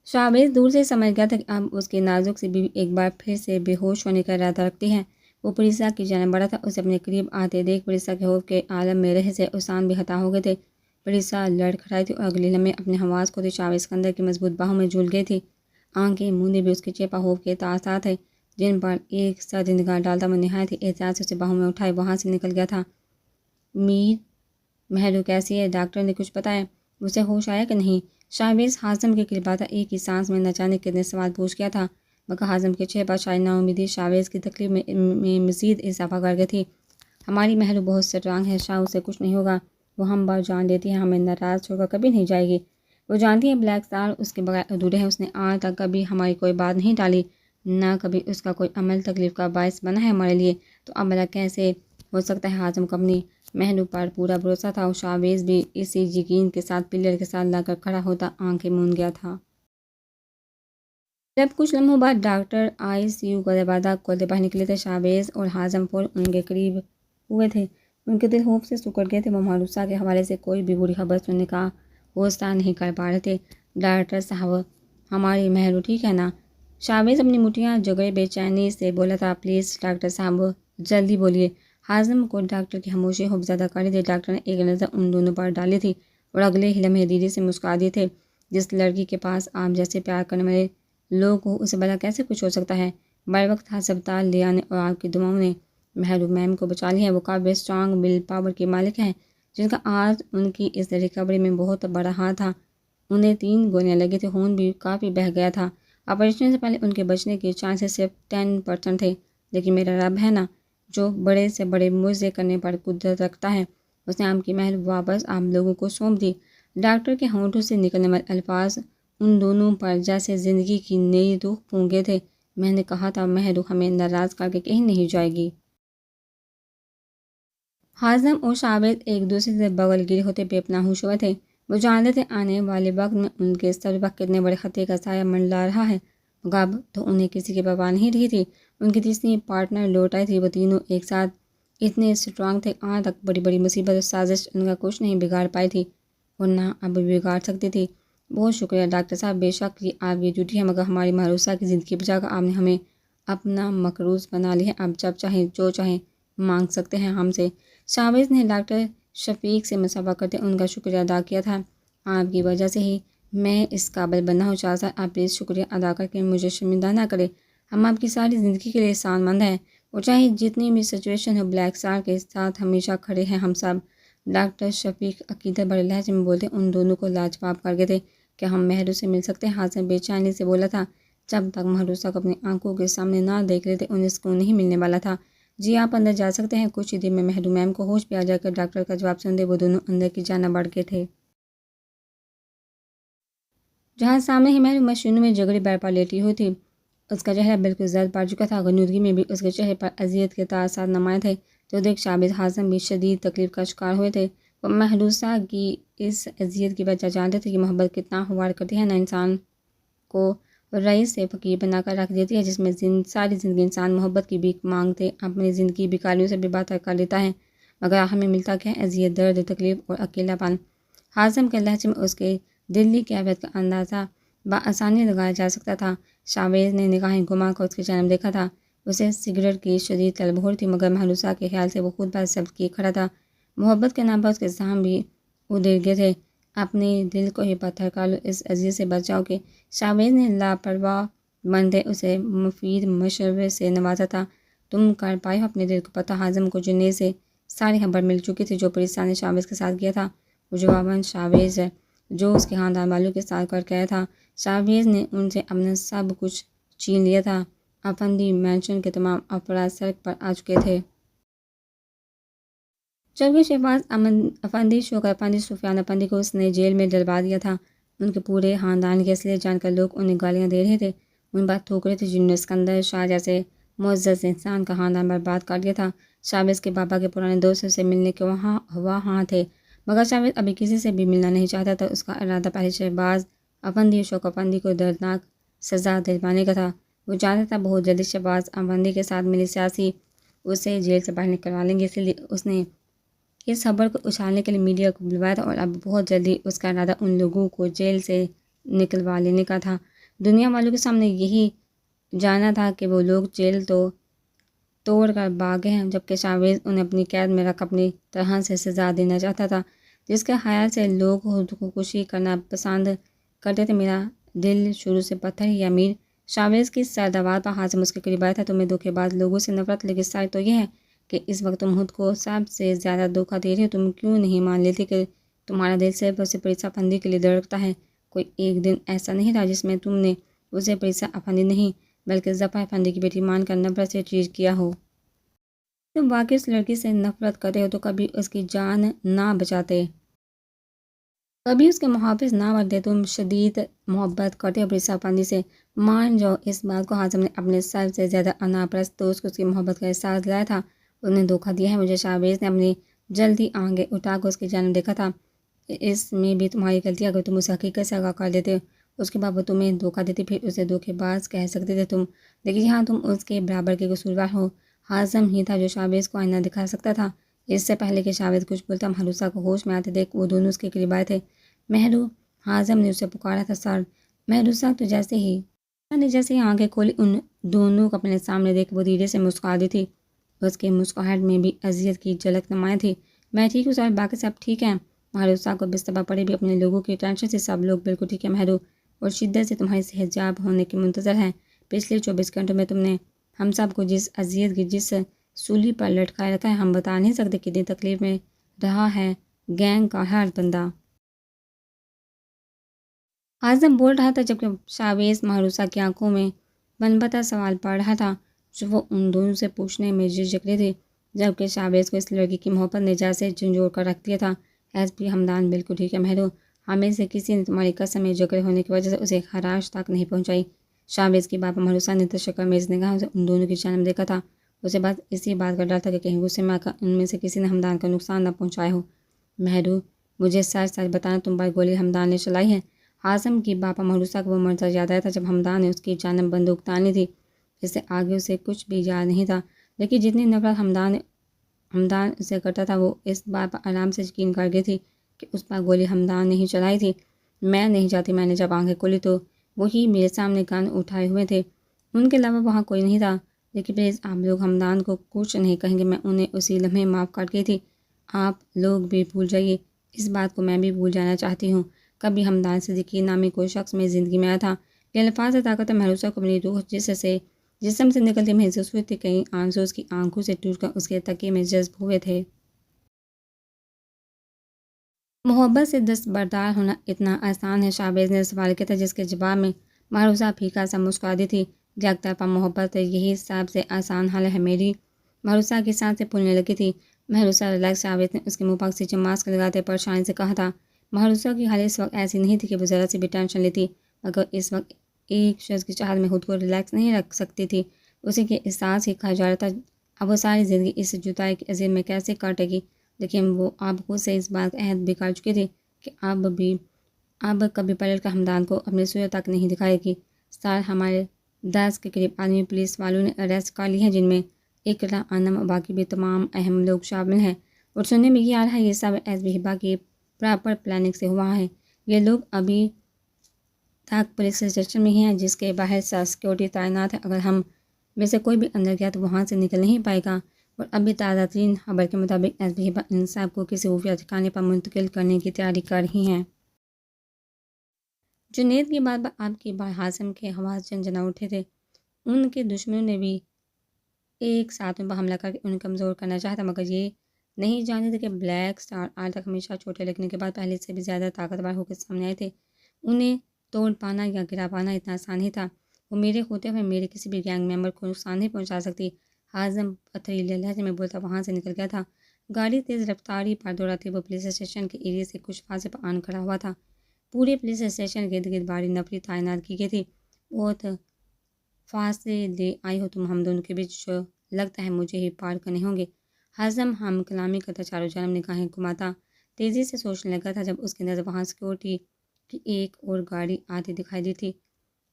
[SPEAKER 1] شاویز دور سے سمجھ گیا تھا کہ اب اس کی نازک سی بیوی ایک بار پھر سے بے ہوش ہونے کا ارادہ رکھتی ہے۔ وہ پریسا کی جانب بڑھا تھا، اسے اپنے قریب آتے دیکھ پریسا کے خوف کے عالم میں رہ سے اوسان بھی خطا ہو گئے تھے۔ پریسا لڑکھڑائی تھی اور اگلے لمحے اپنے حواس کھوتی شاویز سکندر کی مضبوط باہوں میں جھول گئی تھی۔ آنکھیں موندے بھی اس کے چہرے پر خوف کے تاثرات تھے، جن پر ایک سرد نگاہ ڈالتا وہ نہایت ہی احتیاط سے اسے باہوں میں اٹھائے وہاں سے نکل گیا تھا۔ میر مہرو کیسی ہے؟ ڈاکٹر نے کچھ بتایا؟ اسے ہوش آیا کہ نہیں؟ شاویز ہاضم کے قریب آتا ایک ہی سانس میں نہ جانے کتنے سوال پوچھ گیا تھا، مگر ہاضم کے چہرے پر شاید ناامیدی شاویز کی تکلیف میں مزید اضافہ کر گئی تھی۔ ہماری مہرو بہت اسٹرانگ ہے شاہ، اسے کچھ نہیں ہوگا، وہ ہم پر جان دیتی ہے، ہمیں ناراض چھوڑ کر کبھی نہیں جائے گی۔ وہ جانتی ہے بلیک اسٹار اس کے بغیر ادھورے ہیں، اس نے آج تک کبھی ہماری کوئی بات نہیں ٹالی، نہ کبھی اس کا کوئی عمل تکلیف کا باعث بنا ہے ہمارے لیے، تو اب بھلا کیسے ہو سکتا ہے؟ ہاضم کو اپنی مہرو پر پورا بھروسہ تھا، اور شاویز بھی اسی یقین کے ساتھ پلر کے ساتھ لا کر کھڑا ہوتا آنکھیں موند گیا تھا۔ جب کچھ لمحوں بعد ڈاکٹر ICU کا دروازہ کھولتے باہر نکلے تھے، شاہباز اور حازم پور ان کے قریب ہوئے تھے۔ ان کے دل خوف سے سکڑ گئے تھے، وہ مہروسہ کے حوالے سے کوئی بھی بری خبر سننے کا حوصلہ نہیں کر پا رہے تھے۔ ڈاکٹر صاحب، ہماری مہرو ٹھیک ہے نا؟ شاہباز اپنی مٹھیاں جگڑے بے چینی سے بولا تھا۔ پلیز ڈاکٹر صاحب جلدی بولیے۔ حازم کو ڈاکٹر کی خاموشی خوفزدہ کر رہی تھی۔ ڈاکٹر نے ایک نظر ان دونوں پر ڈالی تھی اور اگلے ہی لمحے دیدی سے مسکرا دیے تھے۔ جس لڑکی کے پاس آپ جیسے پیار کرنے والے لوگ ہو، اسے بھلا کیسے کچھ ہو سکتا ہے؟ بر وقت ہسپتال لے آنے اور آپ کی دعاؤں نے مہرو میم کو بچا لیا ہے۔ وہ کافی اسٹرانگ ول پاور کی مالک ہیں، جن کا آج ان کی اس ریکوری میں بہت بڑا ہاتھ تھا۔ انہیں 3 گولیاں لگی تھیں، خون بھی کافی بہہ گیا تھا۔ آپریشن سے پہلے ان کے بچنے کے چانسز صرف 10% تھے، لیکن میرا رب ہے نا، جو بڑے سے بڑے معجزے کرنے پر قدرت رکھتا ہے، اس نے آپ کی مہر واپس آپ لوگوں کو سونپ دی۔ ڈاکٹر کے ہونٹوں سے نکلنے والے الفاظ ان دونوں پر جیسے زندگی کی نئی روح پھونکے تھے۔ میں نے کہا تھا مہرو ہمیں ناراض کر کے کہیں نہیں جائے گی۔ حازم اور شاہباز ایک دوسرے سے بغل گیرے ہوتے بے پناہ ہوش ہوئے تھے۔ وہ جانتے تھے آنے والے وقت میں ان کے سر پر کتنے بڑے خطرے کا سایہ منڈلا رہا ہے، مگر اب تو انہیں کسی کی پرواہ نہیں رہی تھی۔ ان کی تیسری پارٹنر لوٹ آئی تھی۔ وہ تینوں ایک ساتھ اتنے اسٹرانگ تھے، آج تک بڑی بڑی مصیبت اور سازش ان کا کچھ نہیں بگاڑ پائی تھی، اور نہ اب بگاڑ سکتی تھی۔ بہت شکریہ ڈاکٹر صاحب، بے شک یہ آپ کی ڈیوٹی ہے، مگر ہماری مہروسہ کی زندگی بچا کر آپ نے ہمیں اپنا مقروض بنا لیا ہے۔ آپ جب چاہیں جو چاہیں مانگ سکتے ہیں ہم سے۔ شاہباز نے ڈاکٹر شفیق سے مصافحہ کرتے ان کا شکریہ ادا کیا تھا۔ آپ کی وجہ سے ہی میں اس قابل بنا ہوں چار صاحب، آپ پلیز شکریہ ادا کر کے مجھے شرمندہ نہ کریں۔ ہم آپ کی ساری زندگی کے لیے احسان مند ہیں، اور چاہے جتنی بھی سچویشن ہو، بلیک اسٹار کے ساتھ ہمیشہ کھڑے ہیں ہم سب۔ ڈاکٹر شفیق عقیدت بڑے لہجے میں بولتے ان دونوں کو لاجواب کر گئے تھے۔ کیا ہم مہرو سے مل سکتے ہیں؟ حازم بے چینی سے بولا تھا۔ جب تک مہروسہ کو اپنی آنکھوں کے سامنے نہ دیکھ لیتے انہیں سکون نہیں ملنے والا تھا۔ جی آپ اندر جا سکتے ہیں۔ کچھ ہی دیر میں مہرو میم کو ہوش بھی آ جا کر ڈاکٹر کا جواب سنتے وہ دونوں اندر کی جانب بڑھ گئے تھے، جہاں سامنے ہی مہرو مشینوں میں جگڑی بیڈ پر لیٹی ہوئی تھی۔ اس کا چہرہ بالکل زرد پڑ چکا تھا، غنودگی میں بھی اس کے چہرے پر اذیت کے تاثرات نمایاں تھے، جو دیکھ شاہباز حازم بھی شدید تکلیف کا شکار ہوئے تھے۔ وہ مہروسہ کی اس اذیت کی وجہ جانتے تھے کہ محبت کتنا ہوا کرتی ہے، نہ انسان کو رئیس سے فقیر بنا کر رکھ دیتی ہے، جس میں ساری زندگی انسان محبت کی بھیک مانگتے اپنی زندگی بیکاریوں سے بھی بہتر کر لیتا ہے، مگر ہمیں ملتا کیا ہے؟ اذیت، درد، تکلیف اور اکیلا پن۔ حازم کے لہجے میں اس کے دلی کیفیت کا اندازہ بآسانی لگایا جا سکتا تھا۔ شاہباز نے نگاہیں گھما کر اس کی جانب دیکھا تھا۔ اسے سگریٹ کی شدید طلب ہو رہی تھی، مگر مہروسہ کے خیال سے وہ خود پر صبر کیے کھڑا تھا۔ محبت کے نام پر اس کے زخم بھی ادھر گئے تھے۔ اپنے دل کو ہی پتھر کر لو، اس اذیت سے بچ جاؤ گے۔ شاہباز نے لاپرواہ بنتے اسے مفید مشورے سے نوازا تھا۔ تم کر پائی ہو اپنے دل کو پتہ؟ حازم کو جنید سے ساری خبر مل چکی تھی جو پریسا نے شاہباز کے ساتھ کیا تھا۔ وہ جواباً شاہباز ہے جو اس کے خاندان والوں کے ساتھ کر گیا تھا۔ شاہباز نے ان سے اپنا سب کچھ چھین لیا تھا۔ افندی مینشن کے تمام افراد سڑک پر آ چکے تھے، جبکہ شہباز افندی، شوکت افندی، سفیان افندی کو اس نے جیل میں ڈلوا دیا تھا۔ ان کے پورے خاندان کی اصلیت جان کر لوگ انہیں گالیاں دے رہے تھے، ان پر تھوک رہے تھے جنہوں نے اسکندر شاہ جیسے معزز انسان کا خاندان برباد کر دیا تھا۔ شاہباز کے پاپا کے پرانے دوستوں سے ملنے کے وہاں تھے، مگر شاہباز ابھی کسی سے بھی ملنا نہیں چاہتا تھا۔ اس کا ارادہ پہلے شہباز افندی اور شوکت افندی کو دردناک سزا دلوانے کا تھا۔ وہ جانتا تھا بہت جلدی شہباز افندی کے ساتھ ملی سیاسی اسے جیل سے باہر نکلوا لیں گے، اس لیے اس نے اس خبر کو اچھالنے کے لیے میڈیا کو بلوایا تھا، اور اب بہت جلدی اس کا ارادہ ان لوگوں کو جیل سے نکلوا لینے کا تھا۔ دنیا والوں کے سامنے یہی جانا تھا کہ وہ لوگ جیل تو توڑ کر بھاگے ہیں، جبکہ شاہباز انہیں اپنی قید میں رکھ اپنی طرح سے سزا دینا چاہتا تھا، جس کے خیال سے لوگ خودکشی کرنا پسند کرتے تھے۔ میرا دل شروع سے پتھر ہی ہے امیر۔ شاہباز کی سرد آواز پر حازم اس کے قریب آیا تھا۔ تمہیں دھوکے باز لوگوں سے نفرت، لیکن سچ تو یہ ہے کہ اس وقت تم خود کو سب سے زیادہ دھوکہ دے رہے ہو۔ تم کیوں نہیں مان لیتی کہ تمہارا دل صرف اور صرف پریسا افندی کے لیے دھڑکتا ہے؟ کوئی ایک دن ایسا نہیں تھا جس میں تم نے اسے پریسا افندی نہیں بلکہ ظفر افندی کی بیٹی مان کر نفرت سے ٹریٹ کیا ہو؟ تم واقعی اس لڑکی سے نفرت کرتے ہو تو کبھی اس کی جان نہ بچاتے، کبھی اس کے محافظ نہ بنتے۔ تم شدید محبت کرتے ہو پریسا افندی سے، مان جاؤ اس بات کو۔ حازم نے اپنے سب سے زیادہ انا پرست دوست کو اس کی محبت کا احساس دلایا تھا۔ انہوں نے دھوکہ دیا ہے مجھے۔ شاہباز نے اپنی جلدی آنکھیں اٹھا کر اس کی جانب دیکھا تھا۔ اس میں بھی تمہاری غلطی ہے، اگر تم اسے حقیقت سے آگاہ کر دیتے اس کے بعد وہ تمہیں دھوکہ دیتی، پھر اسے دھوکے باز کہہ سکتے تھے تم، لیکن ہاں تم اس کے برابر کے قصوروار ہو۔ حازم ہی تھا جو شاہباز کو آئینہ دکھا سکتا تھا۔ اس سے پہلے کہ شاہباز کچھ بولتا، مہروسہ کو ہوش میں آتے دیکھ وہ دونوں اس کے قریب آئے تھے۔ مہرو، حازم نے اسے پکارا تھا۔ سر، مہروسہ تو جیسے ہی آنکھیں کھولی ان دونوں کو اپنے سامنے دیکھ وہ دھیرے سے مسکرا دی تھی۔ اس کے مسکراہٹ میں بھی اذیت کی جھلک نمایاں تھی۔ میں ٹھیک ہوں سر، باقی سب ٹھیک ہیں؟ مہروسہ کو بستر پڑے بھی اپنے لوگوں کی ٹینشن سے سب لوگ بالکل ٹھیک ہے مہرو، اور شدت سے تمہاری صحت یاب ہونے کی منتظر ہیں۔ پچھلے 24 گھنٹوں میں تم نے ہم سب کو جس اذیت کی جس سولی پر لٹکائے رکھا ہے، ہم بتا نہیں سکتے کتنی تکلیف میں رہا ہے گینگ کا ہر بندہ۔ حازم بول رہا تھا جبکہ شاہباز مہروسہ کی آنکھوں میں بنبھتا سوال پڑھ رہا تھا جو وہ ان دونوں سے پوچھنے میں جھجک رہے تھے، جبکہ شاہباز کو اس لڑکی کی محبت نے جیسے جھنجھوڑ کر رکھ دیا تھا۔ ایس پی حمدان بالکل ٹھیک ہے مہرو، ہمیں سے کسی نے تمہاری قسم میں جھگڑے ہونے کی وجہ سے اسے خراش تک نہیں پہنچائی۔ شاہباز کی بابا مہروسہ نے تشکرآمیز نگاہوں سے ان دونوں کی جانب دیکھا تھا۔ اسے بس اسی بات کا ڈر تھا کہ کہیں غصے میں آ کر ان میں سے کسی نے حمدان کا نقصان نہ پہنچایا ہو۔ مہرو، مجھے سچ سچ بتانا، تم پر گولی حمدان نے چلائی ہے؟ حازم کی بابا مہروسہ کو وہ منظر یاد آیا تھا جب حمدان نے اس کی جانب بندوق تانی تھی۔ اس سے آگے اسے کچھ بھی یاد نہیں تھا، لیکن جتنی نفرت حمدان اسے کرتا تھا وہ اس بات پر آرام سے یقین کر گئی تھی کہ اس پر گولی حمدان نے ہی چلائی تھی۔ میں نہیں چاہتی، میں نے جب آنکھیں کھولی تو وہی میرے سامنے گن اٹھائے ہوئے تھے، ان کے علاوہ وہاں کوئی نہیں تھا۔ لیکن پلیز آپ لوگ حمدان کو کچھ نہیں کہیں گے، میں انہیں اسی لمحے معاف کر گئی تھی۔ آپ لوگ بھی بھول جائیے، اس بات کو میں بھی بھول جانا چاہتی ہوں۔ کبھی حمدان صدیقی نامی کوئی شخص میری زندگی میں آیا تھا؟ یہ الفاظ سے طاقت مہروسہ کو اپنی روح جسم سے نکلتی محسوس ہوئی تھی، کئی آنسو اس کی آنکھوں سے ٹوٹ کر اس کے تکیے میں جذب ہوئے تھے۔ محبت سے دستبردار ہونا اتنا آسان ہے؟ شاہباز نے سوال کیا تھا، جس کے جواب میں مہروسہ پھیکا سا مسکرا دی تھی۔ یک طرفہ محبت یہی سب سے آسان حل ہے میری۔ مہروسہ کی سانسیں پھولنے لگی تھی۔ مہروسہ ریلیکس، شاہباز نے اس کے منہ پر آکسیجن ماسک لگاتے پریشانی سے کہا تھا۔ مہروسہ کی حالت اس وقت ایسی نہیں تھی کہ وہ ذرا سی بھی ٹینشن لیتی، مگر اس وقت ایک شخص کی چاہت میں خود کو ریلیکس نہیں رکھ سکتی تھی۔ اسی کے احساس ہی کھا جا رہا تھا اب وہ ساری زندگی اس جدائی کی عذاب میں کیسے کاٹے گی، لیکن وہ اب خود سے اس بات کا عہد بھی کر چکی تھی کہ اب کبھی پلٹ کر حمدان کو اپنے سوئے تک نہیں دکھائے گی۔ سر، ہمارے 10 کے قریب آدمی پولیس والوں نے اریسٹ کر لی ہیں، جن میں اقرا، انم اور باقی بھی تمام اہم لوگ شامل ہیں، اور سننے میں یہ آ رہا ہے یہ سب ایس بی ہبا کی پراپر پلاننگ سے ہوا ہے۔ یہ لوگ ابھی تک پولیس اسٹیشن میں ہی ہیں، جس کے باہر سیکورٹی تعینات ہے۔ اگر ہم میں سے کوئی بھی اندر گیا تو وہاں سے نکل نہیں پائے گا، اور ابھی تازہ ترین خبر کے مطابق ایس بی ہبا ان سب کو کسی خفیہ ٹھکانے پر منتقل کرنے کی تیاری کر رہی ہیں۔ جنید کی بات پر آپ کی بھائی حازم کے حواس جھنجھنا اٹھے تھے۔ ان کے دشمنوں نے بھی ایک ساتھ ان پر حملہ کر کے انہیں کمزور کرنا چاہا تھا، مگر یہ نہیں جانتے تھے کہ بلیک سٹار آج تک ہمیشہ چھوٹے لگنے کے بعد پہلے سے بھی زیادہ طاقتور ہو کے سامنے آئے تھے۔ انہیں توڑ پانا یا گرا پانا اتنا آسان نہیں تھا۔ وہ میرے ہوتے ہوئے میرے کسی بھی گینگ ممبر کو نقصان نہیں پہنچا سکتی۔ حازم پتھریلے لہجے میں بولتا وہاں سے نکل گیا تھا۔ گاڑی تیز رفتاری پر دوڑاتی وہ پولیس اسٹیشن کے ایریا سے کچھ فاصلے پر آن کھڑا ہوا تھا۔ پورے پولیس اسٹیشن کے ارد گرد بھاری نفری تعینات کی گئی تھی۔ بہت فاصلے لے آئی ہو تم ہم دونوں کے بیچ، جو لگتا ہے مجھے ہی پار کرنے ہوں گے۔ حازم ہم کلامی کرتا چاروں جانب نگاہیں گھماتا تیزی سے سوچنے لگا تھا جب اس کی نظر وہاں سیکورٹی کی ایک اور گاڑی آتی دکھائی دی تھی۔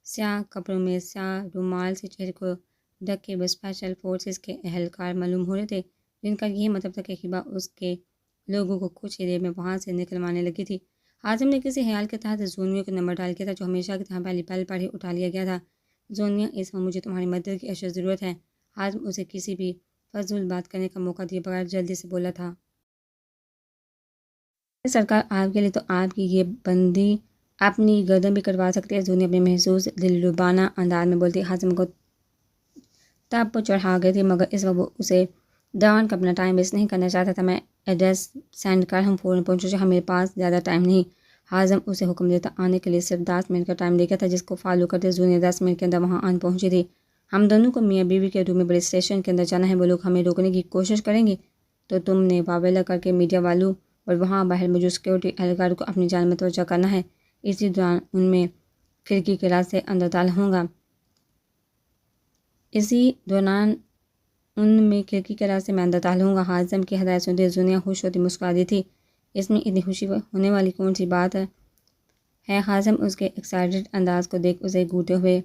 [SPEAKER 1] سیاہ کپڑوں میں سیاہ رومال سے چہرے کو ڈھکے وہ اسپیشل فورسز کے اہلکار معلوم ہو رہے تھے، جن کا یہی مطلب تھا کہ ہبا اس کے لوگوں کو کچھ ہی دیر میں وہاں سے نکلوانے لگی تھی۔ حازم نے کسی خیال کے تحت زونیوں کا نمبر ڈال کیا تھا، جو ہمیشہ کی طرح پہلی پہل پر ہی اٹھا لیا گیا تھا۔ زونیا، اس وقت مجھے تمہاری مدد کی اشد ضرورت ہے۔ حازم اسے کسی بھی فضول بات کرنے کا موقع دیے بغیر جلدی سے بولا تھا۔ سرکار، آپ کے لیے تو آپ کی یہ بندی اپنی گردن بھی کٹوا سکتی ہے، زونیا اپنے محسوس دلربانہ انداز میں بولتی۔ حازم کو تب چڑھا گئی تھی، مگر اس وقت وہ اسے ڈانٹ کر اپنا ٹائم ویسٹ نہیں کرنا چاہتا تھا۔ میں ایڈریس سینڈ کر ہم فوراً پہنچو، جہاں میرے پاس زیادہ ٹائم نہیں۔ حازم اسے حکم دیتا آنے کے لیے صرف 10 منٹ کا ٹائم دے گیا تھا، جس کو فالو کرتے زونیا 10 منٹ کے اندر وہاں آن پہنچی تھی۔ ہم دونوں کو میاں بیوی کے روم میں بڑے اسٹیشن کے اندر جانا ہے، وہ لوگ ہمیں روکنے کی کوشش کریں گے تو تم نے واویلا کر کے میڈیا والوں اور وہاں باہر موجود سیکورٹی اہلکاروں کو اپنی جانب متوجہ کرنا ہے۔ اسی دوران ان میں کھڑکی کے راستے اندر داخل ہوں گا۔ حازم کی ہدایت سنتے زونیا خوش ہوتی مسکرا دی تھی۔ اس میں اتنی خوشی ہونے والی کون سی بات ہے؟ ہے؟ حازم اس کے ایکسائٹڈ انداز کو دیکھ اسے گھوٹے ہوئے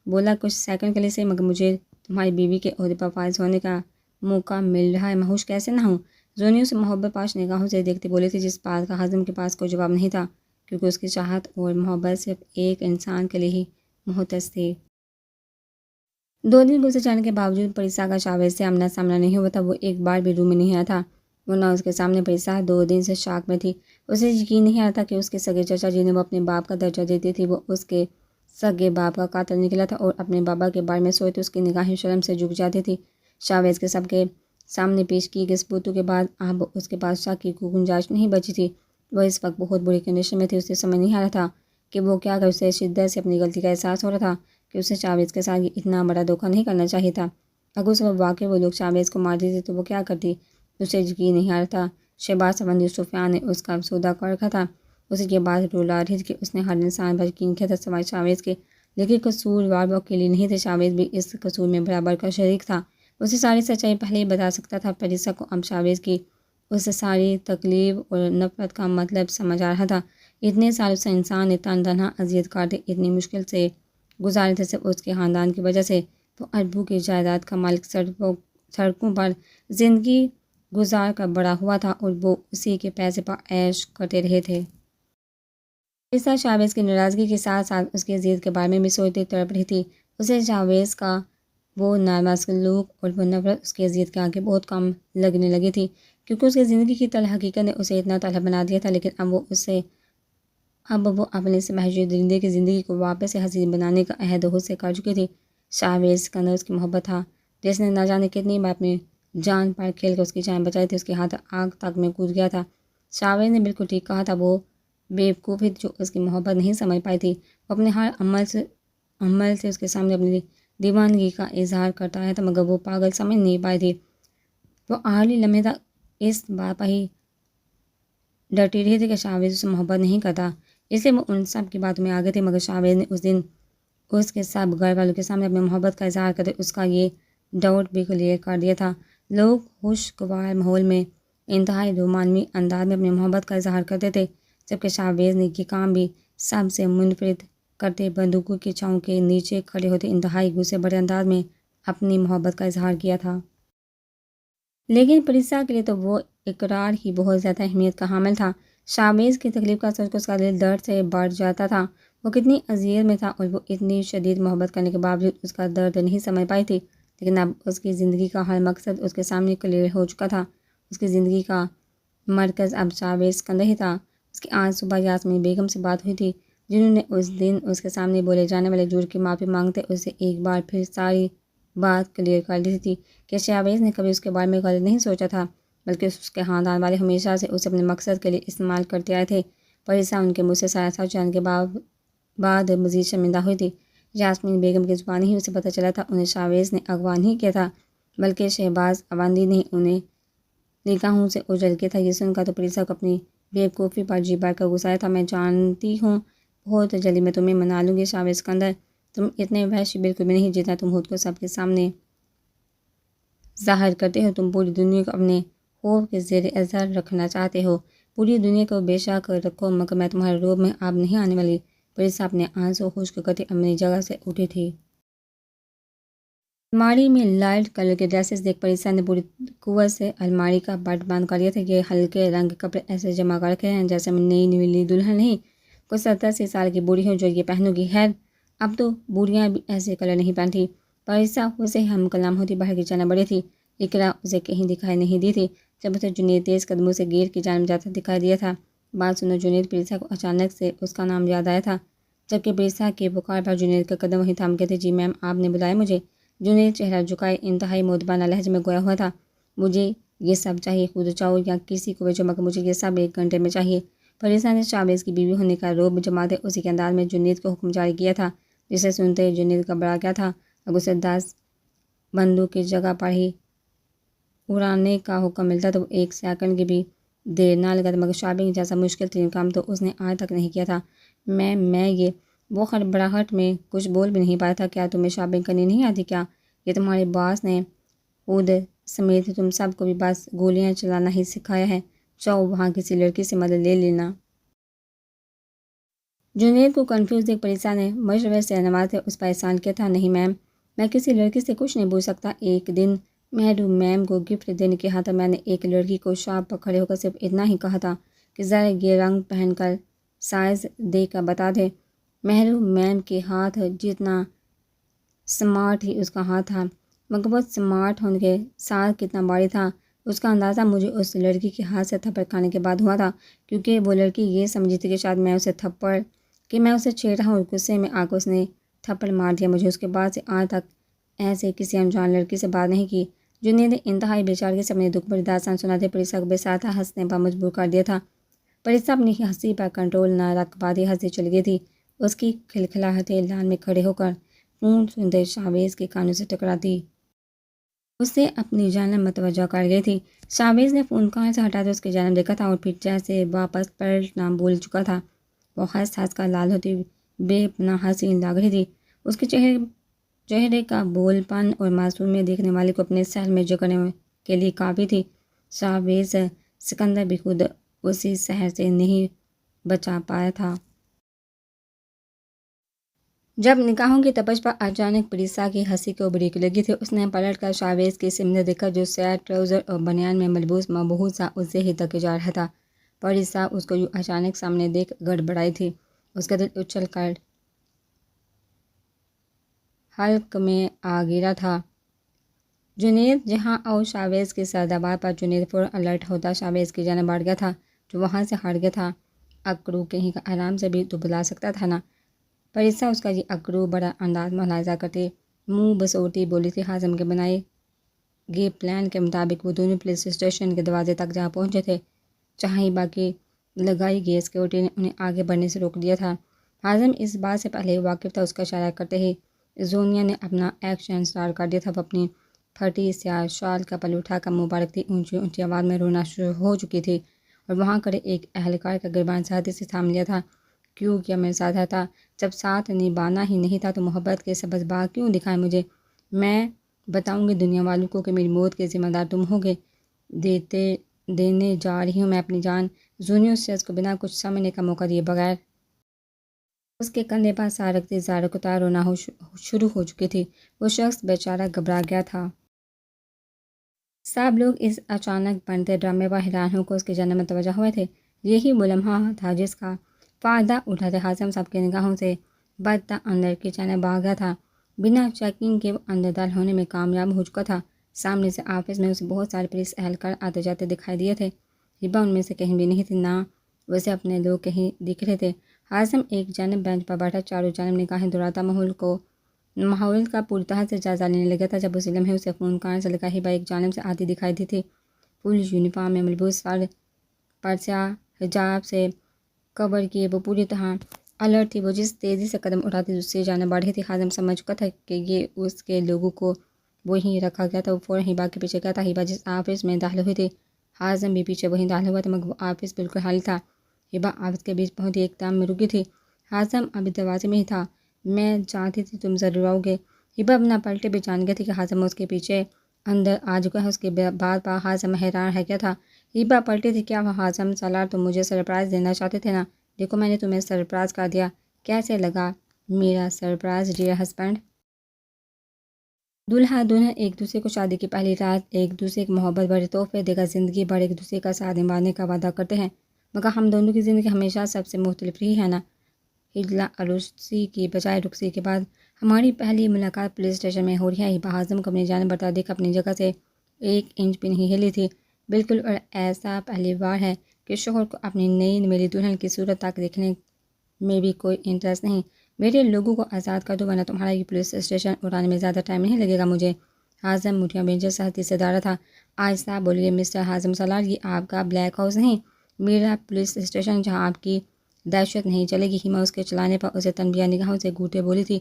[SPEAKER 1] بولا، کچھ سیکنڈ کے لیے سے، مگر مجھے تمہاری بیوی کے عہدے پر فائز ہونے کا موقع مل رہا ہے، مہوش کیسے نہ ہوں؟ زونی اسے محبت پاش نگاہوں سے دیکھتے بولے تھے، جس بات کا حازم کے پاس کوئی جواب نہیں تھا، کیونکہ اس کی چاہت اور محبت صرف ایک انسان کے لیے ہی مختص تھی۔ 2 دن گزر جانے کے باوجود پریسا کا شاویز سے آمنا سامنا نہیں ہوا تھا۔ وہ ایک بار بھی روم میں نہیں آیا تھا، ورنہ اس کے سامنے پریسا 2 دن سے شاک میں تھی۔ اسے یقین نہیں آتا کہ اس کے سگے چچا جنہیں وہ اپنے باپ کا درجہ دیتی تھی، وہ اس کے سگے باپ کا قاتل نکلا تھا، اور اپنے بابا کے بارے میں سوچتے اس کی نگاہیں شرم سے جھک جاتی تھی۔ شاویز کے سب کے سامنے پیش کی گئے ثبوتوں کے بعد اب اس کے پاس شک کی کوئی گنجائش نہیں بچی تھی۔ وہ اس وقت بہت بری کنڈیشن میں تھی، اسے سمجھ نہیں آ رہا تھا کہ وہ کیا کرے۔ اسے شدت سے اپنی غلطی کا احساس ہو رہا تھا کہ اسے شاویز کے ساتھ اتنا بڑا دھوکہ نہیں کرنا چاہیے تھا۔ اگر اس وقت واقعی وہ لوگ شاویز کو مار دیتے تو وہ کیا کرتی؟ اسے یقین نہیں آ رہا تھا۔ شہباز افندی سفیان نے اس کا سودا کر رکھا تھا۔ اسے یہ بات رلا رہی تھی کہ اس نے ہر انسان پر یقین کیا تھا سوائے شاویز کے، لیکن قصوروار وہ اکیلی نہیں تھے، شاویز بھی اس قصور میں برابر کا شریک تھا۔ اسے ساری سچائی پہلے ہی بتا سکتا تھا۔ پریسا کو اب شاویز کی اس ساری تکلیف اور نفرت کا مطلب سمجھ آ رہا تھا۔ اتنے سال اسے انسان نے تنہا اذیت کاٹے اتنی مشکل سے گزارے تھے، صرف اس کے خاندان کی وجہ سے۔ وہ اربوں کی جائیداد کا مالک، سڑکوں پر زندگی گزار کر بڑا ہوا تھا، اور وہ اسی کے پیسے پر عیش کرتے رہے تھے۔ پریسا شاویز کی ناراضگی کے ساتھ ساتھ اس کی اذیت کے بارے میں بھی سوچتی تڑپ رہی تھی۔ اسے شاویز کا وہ ناروا سلوک اور وہ نفرت اس کی اذیت کے آگے بہت کم لگنے لگی تھی، کیونکہ اس کی زندگی کی تلخ حقیقت نے اسے اتنا تلخ بنا دیا تھا۔ لیکن اب وہ اپنے سے محجوب درندے کی زندگی کو واپس سے حسین بنانے کا عہد خود سے کر چکی تھی۔ شاویز کا اس کی محبت تھا، جس نے نہ جانے کتنی بار اپنی جان پر کھیل کر اس کی جان بچائی تھی، اس کے ہاتھ آگ تک میں کود گیا تھا۔ شاویز نے بالکل ٹھیک کہا تھا، وہ بیوقوفی جو اس کی محبت نہیں سمجھ پائی تھی۔ وہ اپنے ہر عمل سے اس کے سامنے اپنی دیوانگی کا اظہار کرتا ہے تھا، مگر وہ پاگل سمجھ نہیں پائی تھی۔ وہ آخری لمحے تک اس بات پر ہی ڈٹی رہی تھی کہ شاویز اسے محبت نہیں کرتا، اس لیے وہ ان سب کی باتوں میں آگے تھی۔ مگر شاویز نے اس دن اس کے سب گھر والوں کے سامنے اپنی محبت کا اظہار کرتے اس کا یہ ڈاؤٹ بھی کلیئر کر دیا تھا۔ لوگ خوشگوار ماحول میں انتہائی رومانوی انداز میں اپنی محبت کا اظہار کرتے تھے، جبکہ شاویز نے یہ کام بھی سب سے منفرد کرتے بندوقوں کی چھاؤں کے نیچے کھڑے ہوتے انتہائی غصے بھرے انداز میں اپنی محبت کا اظہار کیا تھا۔ لیکن پریسا کے لیے تو وہ اقرار ہی بہت زیادہ اہمیت کا حامل تھا۔ شاویز کی تکلیف کا سوچ کر اس کا دل درد سے بڑھ جاتا تھا۔ وہ کتنی اذیت میں تھا، اور وہ اتنی شدید محبت کرنے کے باوجود اس کا درد نہیں سمجھ پائی تھی۔ لیکن اب اس کی زندگی کا ہر مقصد اس کے سامنے کلیئر ہو چکا تھا۔ اس کی زندگی کا مرکز اب شاویز کا نہیں تھا۔ اس کی آج صبح یاسمین بیگم سے بات ہوئی تھی، جنہوں نے اس دن اس کے سامنے بولے جانے والے جھوٹ کی معافی مانگتے اسے ایک بار پھر ساری بات کلیئر کر دی تھی کہ شاویز نے کبھی اس کے بارے میں غلط نہیں سوچا تھا، بلکہ اس کے خاندان والے ہمیشہ سے اسے اپنے مقصد کے لیے استعمال کرتے آئے تھے۔ پریسا ان کے منہ سے سارا سچ جاننے کے بعد مزید شرمندہ ہوئی تھی۔ یاسمین بیگم کی زبان ہی اسے پتہ چلا تھا انہیں شاویز نے اغوا نہیں کیا تھا، بلکہ شہباز افندی نے انہیں نگاہوں سے اجل کیا تھا۔ یہ سن کر تو پریسا کو اپنی بیوقوفی پر جی بھر کر غصہ آیا تھا۔ میں جانتی ہوں بہت جلدی میں تمہیں منا لوں گی شاویز اسکندر، تم اتنے وحشی بالکل بھی نہیں جتنا تم خود کو سب کے سامنے ظاہر کرتے ہو۔ تم پوری دنیا کو اپنے خوف کے زیر اثر رکھنا چاہتے ہو۔ پوری دنیا کو بے شک رکھو، مگر میں تمہارے روب میں اب نہیں آنے والی۔ پریسا اپنے آنسو خشک کرتی اپنی جگہ سے اٹھی تھی۔ الماری میں لائٹ کلر کے ڈریسز دیکھ پریسا نے پوری قوت سے الماری کا بٹ بند کر دیا تھا۔ یہ ہلکے رنگ کے کپڑے ایسے جمع کر رکھے ہیں جیسے میں نئی نویلی دلہن نہیں، کوئی 70 سال کی بوڑھی ہوں جو یہ پہنوں گی۔ خیر، اب تو بوڑھیاں بھی ایسے کلر نہیں پہنتی۔ پریسا خود سے ہم کلام ہوتی باہر کی جانا بڑی تھی۔ اقرا اسے کہیں دکھائی نہیں دی تھی۔ جب اسے جنید تیز قدموں سے گیٹ کی جانب جاتا دکھائی دیا تھا۔ بات سنو جنید، پریسا کو اچانک سے اس کا نام یاد آیا تھا، جبکہ پریسا کے پکار پر جنید کا قدم وہیں تھام گئے تھے۔ جی میم، آپ نے بلایا مجھے؟ جنید چہرہ جھکائے انتہائی مؤدبانہ لہجے میں گویا ہوا تھا۔ مجھے یہ سب چاہیے، خود چاہو یا کسی کو بھیجو، مگر مجھے یہ سب 1 گھنٹے میں چاہیے۔ پریسا نے شاویز کی بیوی ہونے کا رعب جماتے اسی کے انداز میں جنید کو حکم جاری کیا تھا، جسے سنتے ہی جنید گھبرا گیا تھا۔ اگر اسے 10 بندوق کی جگہ پر ہی اڑانے کا حکم ملتا تو وہ 1 سیکنڈ کی بھی دیر نہ لگاتا، مگر شاپنگ جیسا مشکل ترین کام تو اس نے آج تک نہیں کیا تھا۔ میں یہ وہ ہڑبڑاہٹ میں کچھ بول بھی نہیں پایا تھا۔ کیا تمہیں شاپنگ کرنی نہیں آتی کیا؟ یہ تمہارے باس نے خود سمیت تم سب کو بھی بس گولیاں چلانا ہی سکھایا ہے؟ جاؤ وہاں کسی لڑکی سے مدد لے لینا۔ جنید کو کنفیوز دیکھ پریسا نے مشورے سے نوازے اس پر احسان کیا تھا. نہیں میم، میں کسی لڑکی سے کچھ نہیں پوچھ سکتا. ایک دن محروم میم کو گفٹ دینے کے ہاتھ میں نے ایک لڑکی کو شاپ پر کھڑے ہو کر صرف اتنا ہی کہا تھا کہ ذرا یہ رنگ پہن کر سائز دے کر بتا دے. محروم میم کے ہاتھ جتنا سمارٹ ہی اس کا ہاتھ تھا، مگر بہت سمارٹ ہونے کے ساتھ کتنا باری تھا. اس کا اندازہ مجھے اس لڑکی کے ہاتھ سے تھپڑ کھانے کے بعد ہوا تھا، کیونکہ وہ لڑکی یہ سمجھی تھی کہ شاید میں اسے چھیڑ رہا ہوں، اور غصے میں آ کر اس نے تھپڑ مار دیا مجھے. اس کے بعد سے آج تک ایسے کسی انجان لڑکی سے بات نہیں کی. جنید نے انتہائی بے چارگی سے اپنے دکھ بھری داستان سناتے پریسا کو بے ساتھ ہنسنے پر مجبور کر دیا تھا. پریسا اپنی ہنسی پر کنٹرول نہ رکھ پاتی ہنسی چلی گئی تھی. اس کی کھلکھلاہٹیں لان میں کھڑے ہو کر فون سنتے شاویز کے کانوں سے ٹکراتی اسے اپنی جانب متوجہ کر گئی تھی. شاویز نے فون کان سے ہٹا کر اس کی جانب دیکھا تھا اور پھر جیسے واپس پلٹنا بھول چکا تھا. وہ ہنس ہنس کر لال ہوتی بے پناہ حسین لگ رہی تھی. اس کے چہرے کا بول پن اور معصومیت دیکھنے والے کو اپنے سحر میں جکڑنے کے لیے کافی تھی. شاویز سکندر بھی خود اسی سحر سے نہیں بچا پایا تھا. جب نگاہوں کی تپش پر اچانک پریسا کی ہنسی کو بریک لگی تھی، اس نے پلٹ کر شاویز کی سمت دیکھا جو سیاہ ٹراؤزر اور بنیان میں ملبوس مبہوت سا اسے ہی تکے جا رہا تھا. پریسا اس کو یوں اچانک سامنے دیکھ گڑبڑائی تھی. اس کا دل اچھل کر حلق میں آ گرا تھا. جنید جہاں اور شاویز کی سردبار پر جنید فوراً الرٹ ہوتا شاویز کی جانب بڑھ گیا تھا جو وہاں سے ہٹ گیا تھا. اکڑو کہیں کا آرام سے بھی تو بلا سکتا تھا نا. پریسا اس کا یہ اکڑو بڑا انداز ملاحظہ کرتے منہ بسوٹی بولی تھی. حازم کے بنائے گئے پلان کے مطابق وہ دونوں پولیس اسٹیشن کے دروازے تک جا پہنچے تھے، جہاں ہی باقی لگائی گئی سیکورٹی نے انہیں آگے بڑھنے سے روک دیا تھا. حازم اس بات سے پہلے واقف تھا. اس کا اشارہ کرتے ہی زونیا نے اپنا ایکشن سٹارٹ کر دیا تھا. وہ اپنی پھٹی سیاہ شال کا پلو اٹھا کر مبارک تھی اونچی اونچی آواز میں رونا شروع ہو چکی تھی اور وہاں کھڑے ایک اہلکار کا گریبان ساتھی سے تھام لیا تھا. کیوں کیا میں سادہ تھا؟ جب ساتھ نبھانا ہی نہیں تھا تو محبت کے سبز باغ کیوں دکھائے مجھے؟ میں بتاؤں گی دنیا والوں کو کہ میری موت کے ذمہ دار تم ہوگے. دینے جا رہی ہوں میں اپنی جان. زونیا اس شخص کو بنا کچھ سمجھنے کا موقع دیے بغیر اس کے کندھے پر سار رکھتی زارقتا رونا شروع ہو چکی تھی. وہ شخص بیچارہ گھبرا گیا تھا. سب لوگ اس اچانک بنتے ڈرامے پر حیران ہو کر اس کی جانب متوجہ ہوئے تھے. یہی وہ لمحہ تھا جس کا فائدہ اٹھاتے حازم سب کی نگاہوں سے بچتا اندر کی جانب بھاگ گیا تھا. بنا چیکنگ کے وہ اندر داخل ہونے میں کامیاب ہو چکا تھا. سامنے سے آفس میں اسے بہت سارے پولیس اہلکار آتے جاتے دکھائی دیے تھے. ہبا ان میں سے کہیں بھی نہیں تھی، نہ اسے اپنے لوگ کہیں دکھ رہے تھے. حازم ایک جانب بینچ پر بیٹھا چاروں جانب نگاہیں دوڑاتا ماحول کا پوری طرح سے جائزہ لینے لگا تھا. جب اسی لمحے اسے فون کان سے لگا ہبا ایک جانب سے آتی دکھائی دی تھی. پولیس یونیفارم میں ملبوس، سر پر سیاہ حجاب سے کور کیے، وہ پوری طرح الرٹ تھی. وہ جس تیزی سے قدم اٹھاتی دوسری جانب بڑھ رہی تھی. حازم سمجھ چکا تھا کہ یہ اس کے لوگوں کو وہیں رکھا گیا تھا. وہ فوراً ہبا کے پیچھے گیا تھا. ہبا جس آفس میں داخل ہوئی تھی حازم بھی پیچھے وہیں داخل ہوا تھا، مگر وہ آفس بالکل خالی تھا. ہبا آفس کے بیچ پہنچی، ایک دم میں رکی تھی. حازم ابھی دروازے میں ہی تھا. میں جانتی تھی تم ضرور آؤ گے. ہبا بنا پلٹے بھی جان گئی تھی کہ حازم اس کے پیچھے اندر آ چکا ہے. اس کے بعد پر حازم حیران رہ گیا تھا. ہبا پلٹی تھی. کیا وہ حازم سالار تم مجھے سرپرائز دینا چاہتے تھے نا؟ دیکھو میں نے تمہیں سرپرائز کر دیا. کیسے لگا میرا سرپرائز ڈیئر ہسبینڈ؟ دولہا دلہن ایک دوسرے کو شادی کی پہلی رات ایک دوسرے کو محبت بڑے تحفے دے کر زندگی بھر ایک دوسرے کا ساتھ نبھانے کا وعدہ کرتے ہیں، مگر ہم دونوں کی زندگی ہمیشہ سب سے مختلف رہی ہے نا. ہجلا عروسی کی بجائے رخصتی کے بعد ہماری پہلی ملاقات پولیس اسٹیشن میں ہو رہی ہے. ہبا حازم کو اپنی جانب بڑھتا دیکھ اپنی جگہ سے 1 انچ بھی نہیں ہلی تھی. بالکل. اور ایسا پہلی بار ہے کہ شوہر کو اپنی نئی ملی دلہن کی صورت تک دیکھنے میں بھی کوئی انٹرسٹ نہیں. میرے لوگوں کو آزاد کر دو ورنہ تمہارا یہ پولیس اسٹیشن اڑانے میں زیادہ ٹائم نہیں لگے گا مجھے. حازم مٹھیاں بھیجے سختی سے دارا تھا. آہستہ بولیے مسٹر حازم سالار، یہ آپ کا بلیک ہاؤس نہیں، میرا پولیس اسٹیشن جہاں آپ کی دہشت نہیں چلے گی. ہما اس کے چلانے پر اسے تنبیہ نگاہوں سے گھوٹے بولی تھی.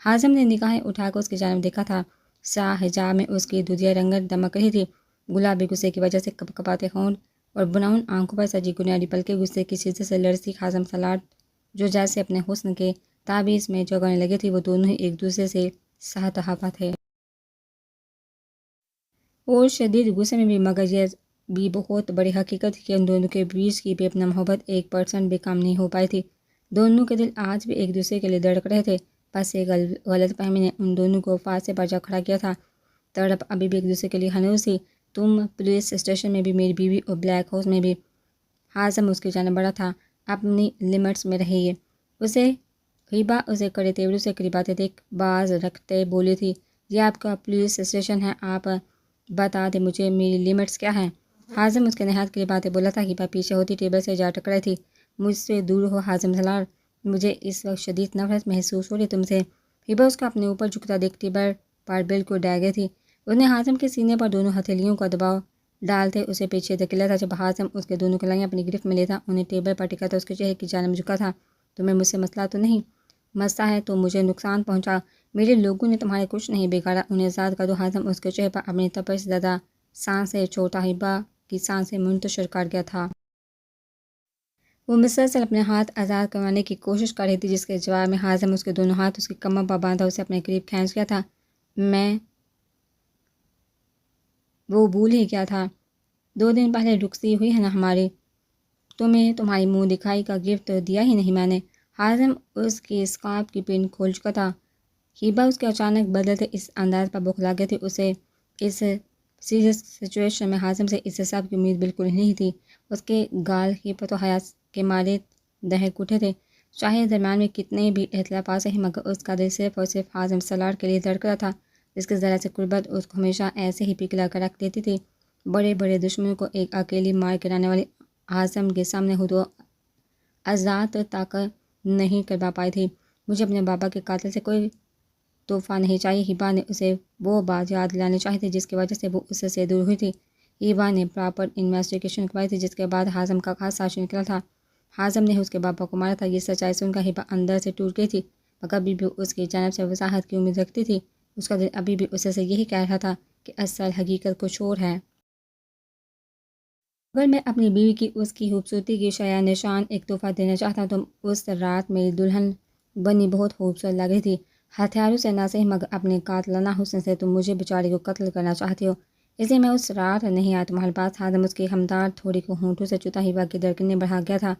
[SPEAKER 1] حازم نے نگاہیں اٹھا کر اس کی جانب دیکھا تھا. سیاہ حجاب میں اس کی دودھیا رنگت دمک رہی تھی. گلابی غصے کی وجہ سے کپ کپاتے ہونٹ اور براؤن آنکھوں پر سجی بنیادی پلکیں غصے کی شدت سے لرزتی. حازم سالار جو جیسے اپنے حسن کے تعویذ میں چوکانے لگے تھے، وہ دونوں ہی ایک دوسرے سے ساتحفہ تھے اور شدید غصے میں بھی، مگر یہ بھی بہت بڑی حقیقت تھی کہ ان دونوں کے بیچ کی بے پناہ محبت 1% بھی کم نہیں ہو پائی تھی. دونوں کے دل آج بھی ایک دوسرے کے لیے دھڑک رہے تھے، بس ایک غلط فہمی نے ان دونوں کو فاصلے پر جا کھڑا کیا تھا۔ تڑپ ابھی بھی ایک دوسرے کے لیے ہنوز تھی۔ تم پولیس اسٹیشن میں بھی میری بیوی اور بلیک ہاؤس میں بھی۔ حازم اس کی جانب بڑا تھا۔ اپنی لمٹس میں رہیے۔ ہیبا اسے کڑے تیوروں سے قریب آتے دیکھ باز رکھتے بولی تھی، یہ آپ کا پولیس اسٹیشن ہے، آپ بتا دیں مجھے میری لمٹس کیا ہیں؟ حازم اس کے نہایت قریب آتے بولا تھا۔ ہیبا پیچھے ہوتی ٹیبل سے جا ٹکرائی تھی۔ مجھ سے دور ہو حازم سالار، مجھے اس وقت شدید نفرت محسوس ہو رہی تم سے۔ ہیبا اس کو اپنے اوپر جھکتا دیکھ ٹیبل پر بالکل ڈر گئی تھی۔ اس نے حازم کے سینے پر دونوں ہتھیلیوں کا دباؤ ڈالتے اسے پیچھے دھکیلا تھا۔ جب حازم اس کے دونوں کلائیاں اپنی گرفت میں لیتا انہیں ٹیبل پر ٹکا تو اس کے چہرے کی جانب جھکا تھا۔ تمہیں مجھ سے مسئلہ تو نہیں؟ مسئلہ ہے تو مجھے نقصان پہنچا، میرے لوگوں نے تمہارے کچھ نہیں بگاڑا، انہیں آزاد کر دو۔ حازم اس کے چہرے پر اپنی تپش زدہ سانسیں چھوڑتا ہیبا کی سانسیں منتشر کر گیا تھا۔ وہ مسلسل اپنے ہاتھ آزاد کروانے کی کوشش کر رہی تھی، جس کے جواب میں حازم اس کے دونوں ہاتھ اس کی کمر پر باندھا اسے اپنے قریب کھینچ گیا تھا۔ میں وہ بھول ہی گیا تھا، 2 دن پہلے رخصتی ہوئی ہے نا ہماری، تمہیں تمہاری منہ دکھائی کا گفٹ دیا ہی نہیں میں نے۔ حازم اس کی اسکارف کی پن کھول چکا تھا۔ ہیبا اس کے اچانک بدلتے اس انداز پر بوکھلا گئی تھی۔ اسے اس سیریس سچویشن میں حازم سے اس سب کی امید بالکل نہیں تھی۔ اس کے گال ہیبت و حیا کے مارے دہک اٹھے تھے۔ چاہے درمیان میں کتنے بھی اختلافات رہے، مگر اس کا دل صرف اور صرف حازم سالار کے لیے دھڑک رہا تھا، جس کی ذرا سی قربت اس کو ہمیشہ ایسے ہی پگھلا کر رکھ دیتی تھی۔ بڑے بڑے دشمنوں کو ایک اکیلی مار گرانے والی حازم کے سامنے خود و اذات تک نہیں کروا پائی تھی۔ مجھے اپنے بابا کے قاتل سے کوئی تحفہ نہیں چاہیے۔ ہیبا نے اسے وہ بات یاد دلانی چاہی تھی جس کی وجہ سے وہ اس سے دور ہوئی تھی۔ ہیبا نے پراپر انویسٹیگیشن کروائی تھی، جس کے بعد حازم کا خاص سچ نکلا تھا۔ حازم نے اس کے بابا کو مارا تھا۔ یہ سچائی سن کر ہیبا اندر سے ٹوٹ گئی تھی، مگر ابھی بھی اس کی جانب سے وضاحت کی امید رکھتی تھی۔ اس کا دل ابھی بھی اسے سے یہی کہہ رہا تھا کہ اصل حقیقت کچھ اور ہے۔ اگر میں اپنی بیوی کی اس کی خوبصورتی کی شایع نشان ایک تحفہ دینا چاہتا ہوں تو اس رات میری دلہن بنی بہت خوبصورت لگ رہی تھی۔ ہتھیاروں سے نہ صحیح مگر اپنے قاتلانہ حسن سے تم مجھے بیچاری کو قتل کرنا چاہتی ہو، اس لیے میں اس رات نہیں آیا تمہارے پاس۔ حازم اس کی ہمدار تھوڑی کو ہونٹوں سے چوتا ہیبا کی دھڑکنیں بڑھا گیا تھا۔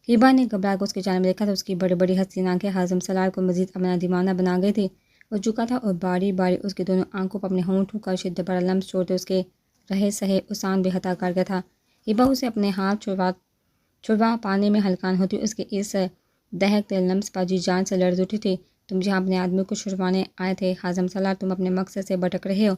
[SPEAKER 1] ہیبا نے گھبرا کر اس کی جانب دیکھا تو اس کی بڑی بڑی حسین آنکھیں حازم سالار کو مزید اپنا دیوانہ بنا گئی تھی۔ وہ جھکا تھا اور باری باری اس کی دونوں آنکھوں پر اپنے ہونٹوں کا شدت بڑا لمس چھوڑتے اس کے رہے سہے اسان بے خطا کر گیا تھا۔ ہیبا اسے اپنے ہاتھ چھڑوا پانے میں ہلکان ہوتی اس کے اس دہکتے لمس پر جی جان سے لرز اٹھی تھی۔ تم جہاں اپنے آدمی کو چھڑوانے آئے تھے حازم سالار، تم اپنے مقصد سے بھٹک رہے ہو۔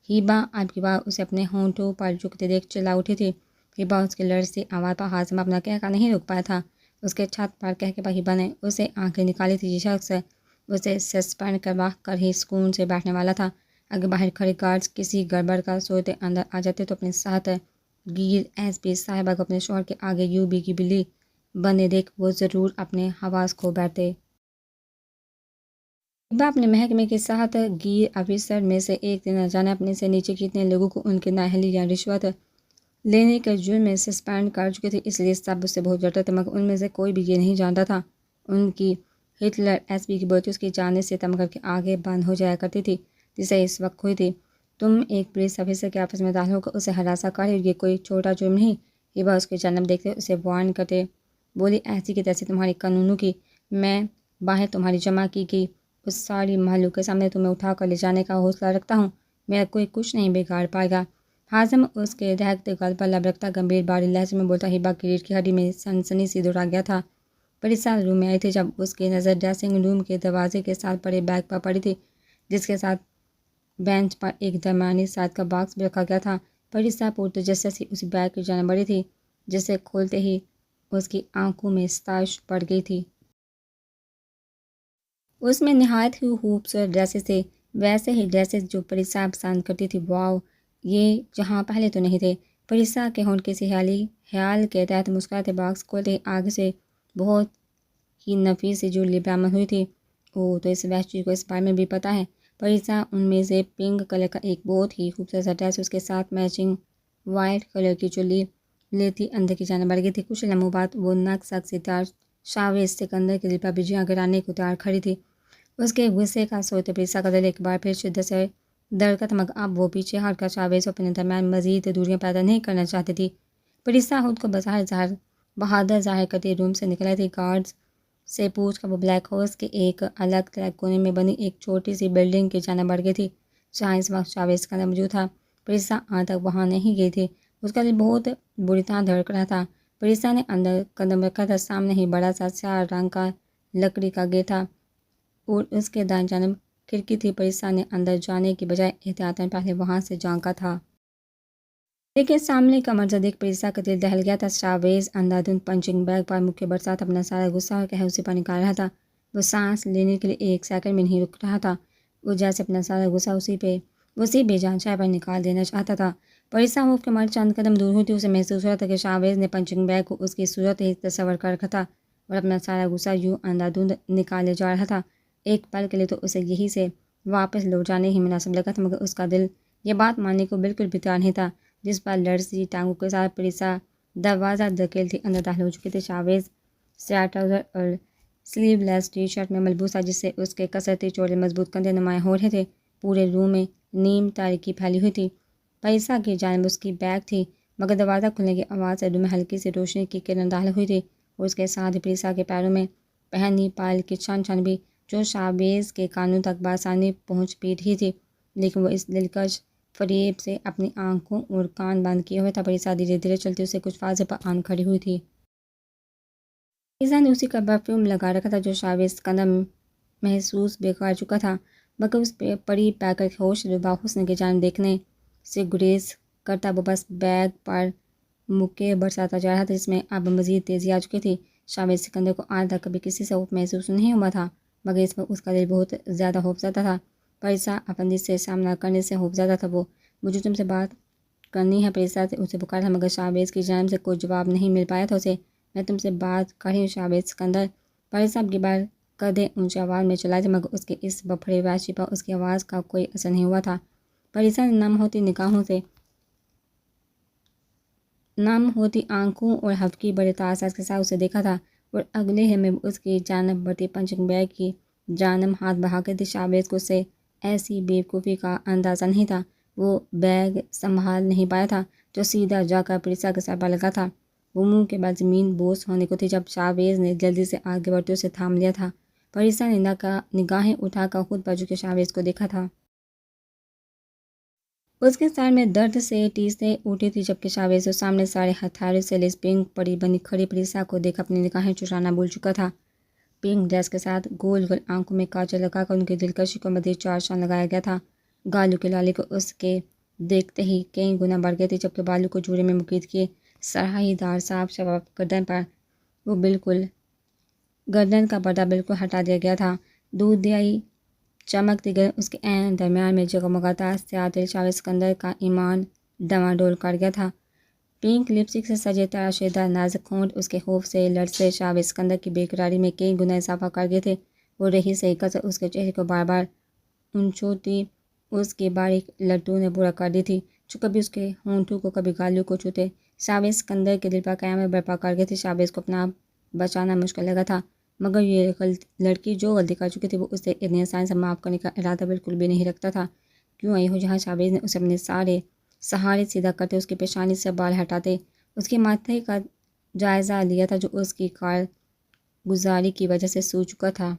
[SPEAKER 1] ہیبا اب کی بار اسے اپنے ہونٹوں پر جھکتے دیکھ چلا اٹھی تھی۔ ہیبا اس کی لرزتی آواز پر حازم اپنا کہہ کر نہیں روک پایا تھا۔ اس کے چھت پر کہہ کے ہیبا نے اسے آنکھیں نکالی تھی۔ یہ شخص اسے سسپینڈ کروا کر ہی سکون سے بیٹھنے والا تھا۔ اگر باہر کھڑے گارڈز کسی گڑبڑ کا سوچتے اندر آ جاتے تو اپنے ساتھ گیر ایس پی صاحبہ کو اپنے شوہر کے آگے یوں بھی کی بلی بنے دیکھ وہ ضرور اپنے حواس کھو بیٹھتے۔ ہیبا اپنے محکمے کے ساتھ گیر آفیسر میں سے ایک دن نہ جانے اپنے سے نیچے کتنے لوگوں کو ان کی نااہلی یا رشوت لینے کے جرم میں سسپینڈ کر چکے تھے، اس لیے سب اس سے بہت ڈرتے تھے، مگر ان میں سے کوئی بھی یہ نہیں جانتا تھا ان کی ہٹلر ایس پی کی برتی اس کی جانب سے تم کر کے آگے بند ہو جایا کرتی تھی، جسے اس وقت ہوئی تھی۔ تم ایک پولیس آفیسر کے آفس میں داخل ہو کر اسے ہراساں کر رہے ہو، یہ کوئی چھوٹا جرم نہیں۔ ہیبا اس کی جانب دیکھتے اسے وارن کرتے بولی، ایسی کی تیسی تمہاری قانونوں کی میں باہر تمہاری جمع کی گئی اس ساری محلوں کے سامنے تمہیں اٹھا کر لے جانے کا حوصلہ رکھتا ہوں، میرا کوئی کچھ نہیں بگاڑ پائے گا۔ حازم اس کے دہکتے گال پر لب رکھتا گمبھیر باری لہجے میں بولتا۔ ہیبا کی ریڑھ کی ہڈی میں سنسنی سی دوڑا گیا تھا۔ پریسا روم میں آئی تھی جب اس کی نظر ڈریسنگ روم کے دروازے کے ساتھ پڑے بیگ پر پڑی تھی، جس کے ساتھ بینچ پر ایک درمیانی سائز کا باکس بھی رکھا گیا تھا۔ پریسا پرتجسس ہی اسی بیگ کی جانب بڑھی تھی، جسے کھولتے ہی اس کی آنکھوں میں ستائش پڑ گئی تھی۔ اس میں نہایت ہی خوبصورت ڈریسز تھے، ویسے ہی ڈریسز جو پریسا پسند کرتی تھی۔ واو، یہ جہاں پہلے تو نہیں تھے۔ پریسا کے ہونٹ کسی خیال کے تحت مسکراتے باکس کھولتے ہی آگے سے بہت ہی نفیس سی جویلری برآمد ہوئی تھی۔ اوہ، تو اس وحشی کو اس بارے میں بھی پتہ ہے۔ پریسا ان میں سے پنک کلر کا ایک بہت ہی خوبصورت سا ڈریس اس کے ساتھ میچنگ وائٹ کلر کی جویلری لیتی اندر کی جانب بڑھ گئی تھی۔ کچھ لمحوں بعد وہ نک سک ستار شاویز سکندر کے دل پر بجلیاں گرانے کو تیار کھڑی تھی۔ اس کے غصے کا سوچتے پریسا کا دل ایک بار پھر شدت سے دھڑکا تھا، مگر اب وہ پیچھے ہٹ کر شاویز اپنے درمیان مزید دوریاں پیدا نہیں کرنا چاہتی تھی۔ پریسا خود کو بظاہر بہادر ظاہر کرتی روم سے نکل آئی تھی۔ گارڈز سے پوچھ کر وہ بلیک ہاؤس کے ایک الگ تھلگ کونے میں بنی ایک چھوٹی سی بلڈنگ کی جانب بڑھ گئی تھی جہاں اس وقت جاوید اسکندر موجود تھا۔ پریسا آج تک وہاں نہیں گئی تھی۔ اس کا دل بہت بری طرح دھڑک رہا تھا۔ پریسا نے اندر قدم رکھا تھا۔ سامنے ہی بڑا سا سیاہ رنگ کا لکڑی کا گیٹ تھا اور اس کے دائیں جانب کھڑکی تھی۔ پریسا نے اندر جانے کی بجائے احتیاطاً پہلے وہاں سے جھانکا تھا، لیکن سامنے کا منظر دیکھ پریسا کا دل دہل گیا تھا۔ شاویز اندھا دھند پنچنگ بیگ پر منہ کے برسات اپنا سارا غصہ اور قہر اسی پر نکال رہا تھا۔ وہ سانس لینے کے لیے ایک سیکنڈ میں نہیں رک رہا تھا۔ وہ جیسے اپنا سارا غصہ اسی بے جان شے پر نکال دینا چاہتا تھا۔ پریسا خوف کے مارے چند قدم دور ہوئی تھی۔ اسے محسوس ہو رہا تھا کہ شاویز نے پنچنگ بیگ کو اس کی صورت ہی تصور کر رکھا تھا اور اپنا سارا غصہ یوں اندھا دھند نکالے جا رہا تھا۔ ایک پل کے لیے تو اسے یہی سے واپس لوٹ جانے ہی مناسب لگا تھا، مگر اس کا دل یہ بات ماننے کو بالکل بھی تیار نہیں تھا۔ جس پر لرزتی ٹانگوں کے ساتھ پریسا دروازہ دھکیلتی اندر داخل ہو چکی تھی۔ شاویز سیاہ ٹراؤزر اور سلیو لیس ٹی شرٹ میں ملبوس تھا، جس سے اس کے کسرتی چوڑے مضبوط کندھے نمایاں ہو رہے تھے۔ پورے روم میں نیم تاریکی پھیلی ہوئی تھی۔ پریسا کی جانب اس کی بیگ تھی، مگر دروازہ کھلنے کی آواز سے روم میں ہلکی سی روشنی کی کرن داخل ہوئی تھی اور اس کے ساتھ ہی پریسا کے پیروں میں پہنی پائل کی چھن چھن بھی، جو شاویز کے کانوں تک بآسانی پہنچ بھی رہی تھی، لیکن وہ اس دلکش فریب سے اپنی آنکھوں اور کان بند کیے ہوئے تھا۔ پریسا دھیرے دھیرے چلتی اسے کچھ فاصلے پر آن کھڑی ہوئی تھی۔ پریسا نے اسی کا پرفیوم لگا رکھا تھا جو شاویز اسکندر محسوس بھی کر چکا تھا، مگر اس پہ پڑی پیکر کے ہوش ربا حسن کی جانب دیکھنے سے گریز کرتا وہ بس بیگ پر مکے برساتا جا رہا تھا، جس میں اب مزید تیزی آ چکی تھی۔ شاویز اسکندر کو آج تک کبھی کسی سے خوف محسوس نہیں ہوا تھا، مگر اس وقت اس کا دل بہت زیادہ خوف زدہ تھا۔ پریسا اپنے دل سے سامنا کرنے سے خوف زدہ تھا۔ وہ مجھے تم سے بات کرنی ہے، پریسا سے اسے پکارا تھا، مگر شاویز کی جانب سے کوئی جواب نہیں مل پایا تھا اسے۔ میں تم سے بات کر رہی ہوں شاویز اسکندر۔ پریسا اب کی بار قدیں اونچی آواز میں چلائی تھی، مگر اس کے اس بپھڑے وحشی پر اس کی آواز کا کوئی اثر نہیں ہوا تھا۔ پریسا نے نم ہوتی آنکھوں اور ہفتگی بڑے تاثر کے ساتھ اسے دیکھا تھا اور اگلے ہی میں اس کی جانب بڑھتی پنچنگ بیگ کی جانب ہاتھ بڑھا کر دی۔ شاویز کو اس سے ایسی بے وقوفی کا اندازہ نہیں تھا۔ وہ بیگ سنبھال نہیں پایا تھا جو سیدھا جا کر پریسا کے سر پر لگا تھا۔ وہ منہ کے بل زمین بوس ہونے کو تھی جب شاویز نے جلدی سے آگے بڑھتے اسے تھام لیا تھا۔ پریسا نے نگاہیں اٹھا کر خود پر جھکے شاویز کو دیکھا تھا۔ اس کے سر میں درد سے ٹیسیں اٹھی تھی، جبکہ شاویز جو سامنے سارے ہتھیاروں سے لیس پنک پڑی بنی کھڑی پریسا کو دیکھ اپنی نگاہیں چرانا بھول چکا تھا۔ پنک ڈریس کے ساتھ گول گول آنکھوں میں کاجل لگا کر ان کی دلکشی کو مزید چار چاند لگایا گیا تھا۔ گالوں کی لالی کو اس کے دیکھتے ہی کئی گنا بڑھ گئی تھی، جبکہ بالوں کو جوڑے میں مقید کیے سرہی دار صاف شفاف گردن کا پردہ بالکل ہٹا دیا گیا تھا۔ دودھیائی چمکتی گردن اس کے عین درمیان میں جگمگاتا سیاہ دل شاویز اسکندر کا ایمان ڈواڈول کر گیا تھا۔ پنک لپسٹک سے سجے تراشیدہ نازک ہونٹ اس کے خوف سے لرزے شاویز اسکندر کی بے قراری میں کئی گنا اضافہ کر گئے تھے۔ وہ رہی سے کسر اس کے چہرے کو بار بار انچوتی اس کی باریک لٹوں نے پورا کر دی تھی، جو کبھی اس کے ہونٹوں کو کبھی گالوں کو چھوتے شاویز اسکندر کے دل پر قیامت برپا کر گئی تھی۔ شاویز کو اپنا بچانا مشکل لگا تھا، مگر یہ لڑکی جو غلطی کر چکی تھی وہ اسے اتنی آسانی سے معاف کرنے کا ارادہ بالکل بھی نہیں رکھتا تھا۔ کیوں آئی ہو جہاں شاویز نے اسے اپنے سہارے سیدھا کرتے اس کی پیشانی سے بال ہٹاتے اس کے ماتھے کا جائزہ لیا تھا، جو اس کی کارگزاری کی وجہ سے سوج چکا تھا۔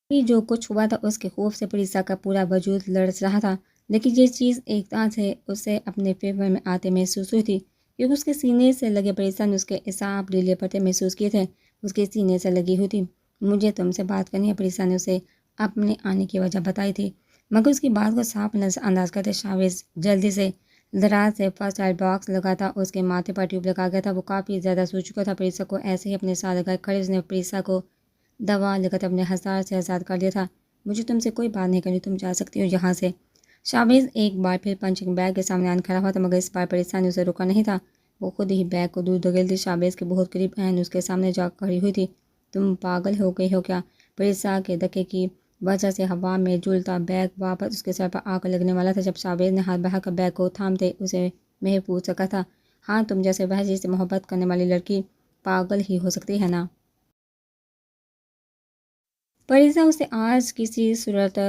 [SPEAKER 1] جو کچھ ہوا تھا اس کے خوف سے پریسا کا پورا وجود لرز رہا تھا، لیکن یہ چیز ایک طرح سے اسے اپنے فیور میں آتے محسوس ہوئی تھی، کیونکہ اس کے سینے سے لگے پریسا نے اس کے اعصاب ڈھیلے پڑتے محسوس کیے تھے۔ اس کے سینے سے لگی ہوئی تھی۔ مجھے تم سے بات کرنی ہے، پریسا نے اسے اپنے آنے کی وجہ بتائی تھی، مگر اس کی بات کو صاف نظر انداز کرتے شاویز جلدی سے دراز سے فرسٹ ایڈ باکس لگاتا اس کے ماتھے پر ٹیوب لگا گیا تھا۔ وہ کافی زیادہ سو چکا تھا۔ پریسا کو ایسے ہی اپنے ساتھ لگائے کھڑے اس نے پریسا کو دوا لے کر اپنے ہزار سے آزاد کر دیا تھا۔ مجھے تم سے کوئی بات نہیں کرنی، تم جا سکتی ہو یہاں سے۔ شاویز ایک بار پھر پنچنگ بیگ کے سامنے آن کھڑا ہوا تھا، مگر اس بار پریسا نے اسے روکا نہیں تھا۔ وہ خود ہی بیگ کو دور دھکیلتی شاویز کے بہت قریب عین اس کے سامنے جا کھڑی ہوئی تھی۔ تم پاگل ہو گئی ہو کیا؟ پریسا کے دھکے کی وجہ سے ہوا میں جھولتا بیگ واپس اس کے سر پر آ کر لگنے والا تھا، جب شاویز نے ہاتھ بڑھا کر بیگ کو تھامتے اسے محفوظ رکھا تھا۔ ہاں، تم جیسے وحشی سے محبت کرنے والی لڑکی پاگل ہی ہو سکتی ہے نا؟ پریسا اسے آج کسی صورت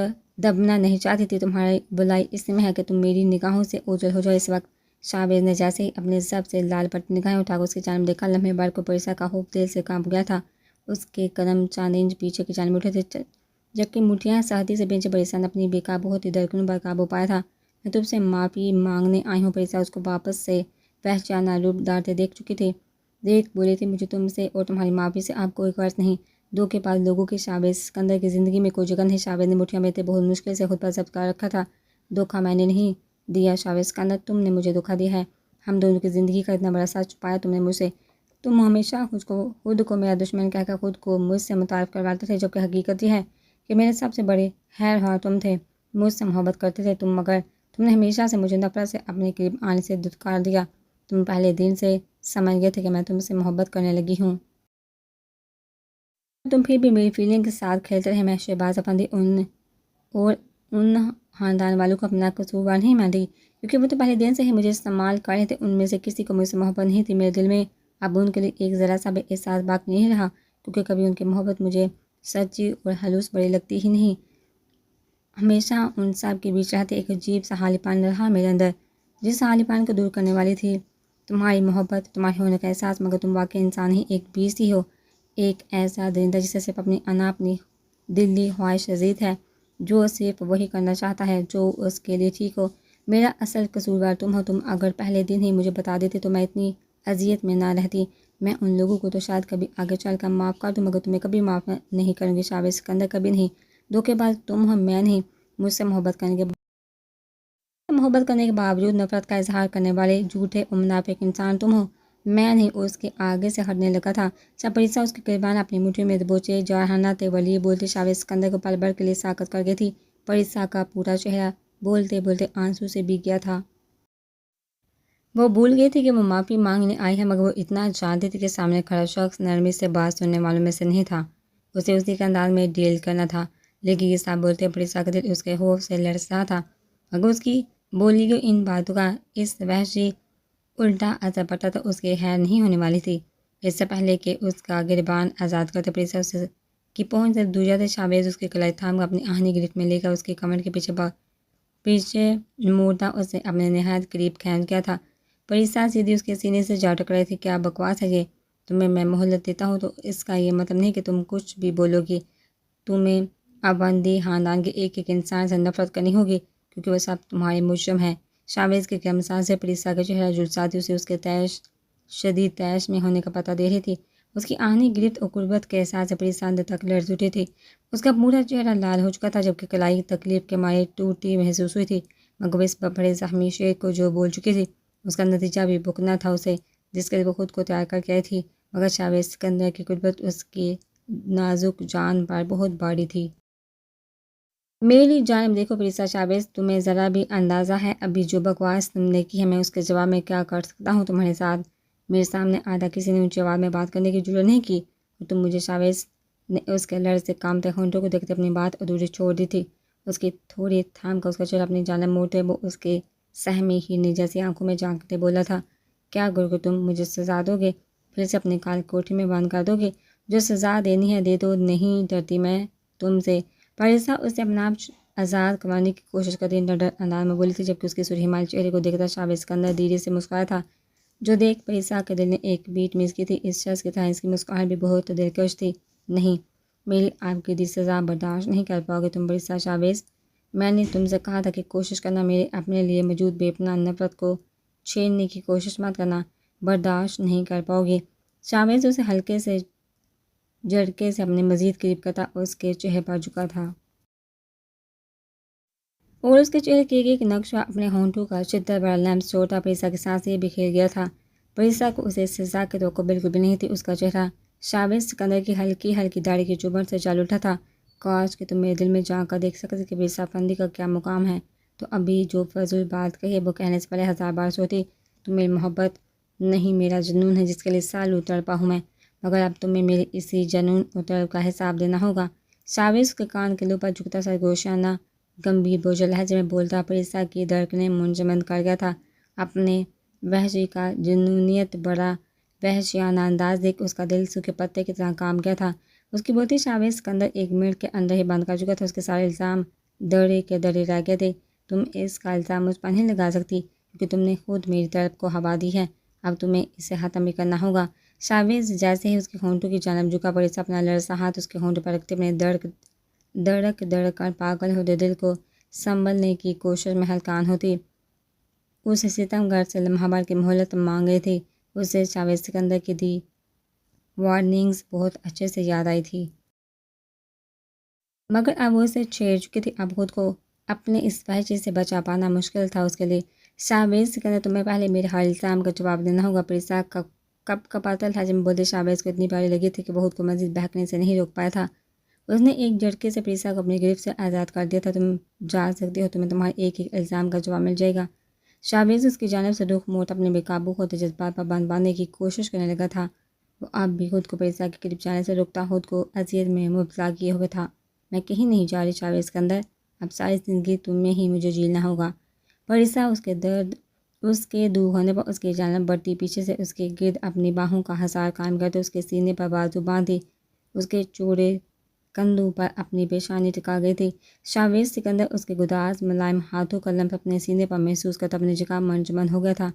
[SPEAKER 1] دبنا نہیں چاہتی تھی۔ تمہاری بلائی اس میں ہے کہ تم میری نگاہوں سے اوجھل ہو جاؤ۔ اس وقت شاہباز نے جیسے ہی اپنے سب سے لال پٹی نگاہیں اٹھا کر اس کی جانب دیکھا، لمحے بھر کو پریسا کا خوف دل سے کانپ گیا تھا۔ اس کے قدم چند انچ پیچھے کی جانب اٹھے تھے، جبکہ مٹھیاں سختی سے بھینچے۔ پریسا نے اپنی بے قابو ہوتی دھڑکنوں پر قابو پایا تھا۔ میں تم سے معافی مانگنے آئی ہوں۔ پریسا اس کو واپس سے وحشیانہ روپ دھارتے دیکھ چکی تھی۔ دیکھ بولی تھی، مجھے تم سے اور تمہاری معافی سے اب کوئی غرض نہیں۔ دھوکے باز لوگوں کی شاہباز سکندر کی زندگی میں کوئی جگہ نہیں۔ شاہباز نے مٹھیاں بیتے بہت مشکل سے خود پر ضبط کر رکھا تھا۔ دھوکہ میں نے نہیں دیا شاہباز سکندر، تم نے مجھے دھوکہ دیا ہے۔ ہم دونوں کی زندگی کا اتنا بڑا سچ چھپایا تم نے مجھ سے۔ تم ہمیشہ خود کو میرا دشمن کہہ کر خود کو مجھ سے متعارف کرواتے تھے، جبکہ حقیقت یہ ہے کہ میرے سب سے بڑے خیرخواہ تم تھے، مجھ سے محبت کرتے تھے تم، مگر تم نے ہمیشہ سے مجھے نفرت سے اپنے قریب آنے سے دھتکار دیا۔ تم پہلے دن سے سمجھ گئے تھے کہ میں تم سے محبت کرنے لگی ہوں۔ تم پھر بھی میری فیلنگ کے ساتھ کھیلتے رہے۔ میں شہباز افندی ان خاندان والوں کو اپنا قصوروار نہیں مانتی، کیونکہ وہ تو پہلے دن سے ہی مجھے استعمال کر رہے تھے۔ ان میں سے کسی کو مجھ سے محبت نہیں تھی۔ میرے دل میں اب ان کے لیے ایک ذرا سا بھی احساس باقی نہیں رہا، کیونکہ کبھی ان کی محبت مجھے سچی اور خلوص بڑی لگتی ہی نہیں۔ ہمیشہ ان سب کے بیچ رہتے ایک عجیب سا حالی پن رہا میرے اندر، جس حالی پن کو دور کرنے والی تھی تمہاری محبت، تمہارے ہونے کا احساس۔ مگر تم واقعی انسان ہی ایک بیسٹ ہی ہو، ایک ایسا درندہ جسے صرف اپنی انا، اپنی دلی خواہش رضیت ہے، جو صرف وہی کرنا چاہتا ہے جو اس کے لیے ٹھیک ہو۔ میرا اصل قصوروار تم ہو۔ تم اگر پہلے دن ہی مجھے بتا دیتے تو میں اتنی اذیت میں نہ رہتی۔ میں ان لوگوں کو تو شاید کبھی آگے چل کر معاف کر دوں، مگر تمہیں کبھی معاف نہیں کروں گی شاہباز سکندر، کبھی نہیں۔ دھوکے باز تم ہو، میں نہیں۔ مجھ سے محبت کرنے کے باوجود نفرت کا اظہار کرنے والے جھوٹے اور منافق انسان تم ہو، میں نہیں۔ اس کے آگے سے ہٹنے لگا تھا جب پریسا اس کے قربان اپنی مٹھی میں دبوچے جارحانہ تیوریہ بولتے شاہباز سکندر کو پل بھر کے لیے ساکت کر گئی تھی۔ پریسا کا پورا چہرہ بولتے بولتے آنسو سے بھیگ گیا تھا۔ وہ بھول گئی تھی کہ وہ معافی مانگنے آئی ہے، مگر وہ اتنا جانتی تھی کہ سامنے کھڑا شخص نرمی سے بات سننے والوں میں سے نہیں تھا۔ اسے اسی کے انداز میں ڈیل کرنا تھا، لیکن یہ سب بولتے پریسا کا دل اس کے خوف سے لرز رہا تھا۔ مگر اس کی بولی گئی ان باتوں کا اس وحشی الٹا اثر پڑتا تو اس کی خیر نہیں ہونے والی تھی۔ اس سے پہلے کہ اس کا گریبان آزاد کرتے پریسا اس کی پہنچ سے دور جاتے، شاہباز اس کی کلائی تھام کر اپنی آہنی گرفت میں لے کر اس کی کمر کے پیچھے موڑتا اسے اپنے نہایت قریب کھینچ گیا تھا۔ پریسا سیدھی اس کے سینے سے جا ٹکرائی تھی۔ کیا بکواس ہے یہ؟ تمہیں میں مہلت دیتا ہوں تو اس کا یہ مطلب نہیں کہ تم کچھ بھی بولو گی۔ تمہیں افندی خاندان کے ایک ایک انسان سے نفرت کرنی ہوگی، کیونکہ وہ سب تمہارے مجرم ہیں۔ شاہباز کے کمسان سے پریسا کا چہرہ جلساتی اسے اس کے شدید تیش میں ہونے کا پتہ دے رہی تھی۔ اس کی آہنی گرفت اور قربت کے احساس سے پریسا اندر تک لرز اٹھی تھی۔ اس کا پورا چہرہ لال ہو چکا تھا، جبکہ کلائی تکلیف کے مارے ٹوٹتی محسوس ہوئی تھی۔ مگر وہ اس بڑے زخمی شیر کو جو بول چکی تھی، اس کا نتیجہ بھی بھگتنا تھا اسے، جس کے لیے وہ خود کو تیار کر کے آئی تھی۔ مگر شاہباز سکندر کی قربت اس کی نازک جان پر بہت بھاری تھی۔ میری جانب دیکھو پریسا، شاہباز تمہیں ذرا بھی اندازہ ہے ابھی جو بکواس تم نے کی ہے میں اس کے جواب میں کیا کر سکتا ہوں تمہارے ساتھ؟ میرے سامنے آدھا کسی نے اونچی آواز میں بات کرنے کی جرات نہیں کی اور تم مجھے شاہباز نے اس کے لرز سے کانپتے ہونٹوں کو دیکھتے اپنی بات ادھوری چھوڑ دی تھی۔ اس کی تھوڑی تھام کر اس کا چہرہ اپنی جانب موڑتے وہ اس کے سہمی ہرنی جیسی آنکھوں میں جھانکتے بولا تھا، کیا گرگو تم مجھے سزا دو گے؟ پھر سے اپنے کال کوٹھی میں بند کر دو گے؟ جو سزا دینی ہے دے دو، نہیں ڈرتی میں تم سے۔ پریسا اسے اپنا آپ آزاد کروانے کی کوشش کرتی ڈر انداز میں بولی تھی، جبکہ اس کے سرخی چہرے کو دیکھتا شاہباز سکندر دھیرے سے مسکرایا تھا، جو دیکھ پریسا کے دل نے ایک بیٹ مس کی تھی۔ اس شخص کی طرح اس کی مسکراہٹ بھی بہت دلکش تھی۔ نہیں، میری آپ کی دی سزا برداشت نہیں کر پاؤ گے تم پریسا۔ شاہباز، میں نے تم سے کہا تھا کہ کوشش کرنا میرے اپنے لیے موجود بے پناہ نفرت کو چھیڑنے کی کوشش مت کرنا، برداشت نہیں کر پاؤ گے۔ شاہباز اسے ہلکے سے جھٹکے سے اپنے مزید قریب کرتا اس کے چہرے پر جھکا تھا، اور اس کے چہرے کے ایک نقشہ اپنے ہونٹوں کا شدت بڑا لمس چھوڑتا۔ پریسا کے سانس یہ بکھیر گیا تھا۔ پریسا کو اسے سزا کی توقع بالکل بھی نہیں تھی۔ اس کا چہرہ شاہباز سکندر کی ہلکی ہلکی داڑھی کی چبھن سے جل اٹھا تھا۔ کاش کہ تم میرے دل میں جا کر دیکھ سکتے کہ پریسا افندی کا کیا مقام ہے، تو ابھی جو فضول بات کہی ہے وہ کہنے سے پہلے 1000 بار سوچتی۔ تم میری محبت نہیں، میرا جنون ہے جس کے لیے سالوں تڑپا ہوں میں، مگر اب تمہیں میرے اسی جنون اور طلب کا حساب دینا ہوگا۔ شاہباز کے کان کے لوپ پر جھکتا سرگوشانہ گمبھیر بوجھل لہجے میں بولتا۔ پریسا کی دھڑکنیں منجمد کر گیا تھا۔ اپنے وحشی کا جنونیت بڑا وحشیانہ انداز دیکھ اس کا دل سوکھے پتے کی طرح کانپ گیا تھا۔ اس کی بولتی شاہباز سکندر ایک منٹ کے اندر ہی بند کر چکا تھا۔ اس کے سارے الزام دڑے کے دڑے رہ گئے تھے۔ تم اس کا الزام مجھ پر نہیں لگا سکتی، کیونکہ تم نے خود میری طرف کو ہوا دی ہے، اب تمہیں اسے ختم بھی کرنا ہوگا۔ شاویز جیسے ہی اس کے ہونٹوں کی جانب جھکا، پریسا اپنا لرزا ہاتھ اس کے ہونٹوں پر رکھتے اپنے دڑک کر پاگل ہوتے دل کو سنبھلنے کی کوشش میں ہلکان ہوتی۔ اس ستم گر سے لمحہ بھر کی مہلت مانگ رہی تھی۔ اسے شاویز سکندر کی دی وارننگز بہت اچھے سے یاد آئی تھی، مگر اب وہ اسے چھیڑ چکی تھی۔ اب خود کو اپنے اس وحشی سے بچا پانا مشکل تھا اس کے لیے۔ شاویز سکندر، تمہیں پہلے میرے ہر الزام کا جواب دینا ہوگا۔ پریسا کپ کپاتا لہجے میں بولتے شاویز کو اتنی پیاری لگی تھی کہ وہ خود کو مزید بہکنے سے نہیں روک پایا تھا۔ اس نے ایک جھٹکے سے پریسا کو اپنی گرفت سے آزاد کر دیا تھا۔ تم جا سکتی ہو، تمہیں تمہارے ایک ایک الزام کا جواب مل جائے گا۔ شاویز اس کی جانب سے رخ موڑتا اپنے بے قابو ہوتے جذبات پر بند باندھنے کی کوشش کرنے لگا تھا۔ وہ اب بھی خود کو پریسا کے قریب جانے سے روکتا، خود کو اذیت میں مبتلا کیے ہوئے تھا۔ میں کہیں نہیں جا رہی شاویز سکندر، اب ساری زندگی تم میں ہی مجھے جینا ہوگا۔ پریسا اس کے دور ہونے پر اس کی جانب بڑھتی، پیچھے سے اس کے گرد اپنی باہوں کا حصار قائم کرتے اس کے سینے پر بازو باندھی، اس کے چوڑے کندھوں پر اپنی پیشانی ٹکا گئی تھی۔ شاویز سکندر اس کے گداز ملائم ہاتھوں کا لمس اپنے سینے پر محسوس کرتا اپنے جگہ منجمد ہو گیا تھا۔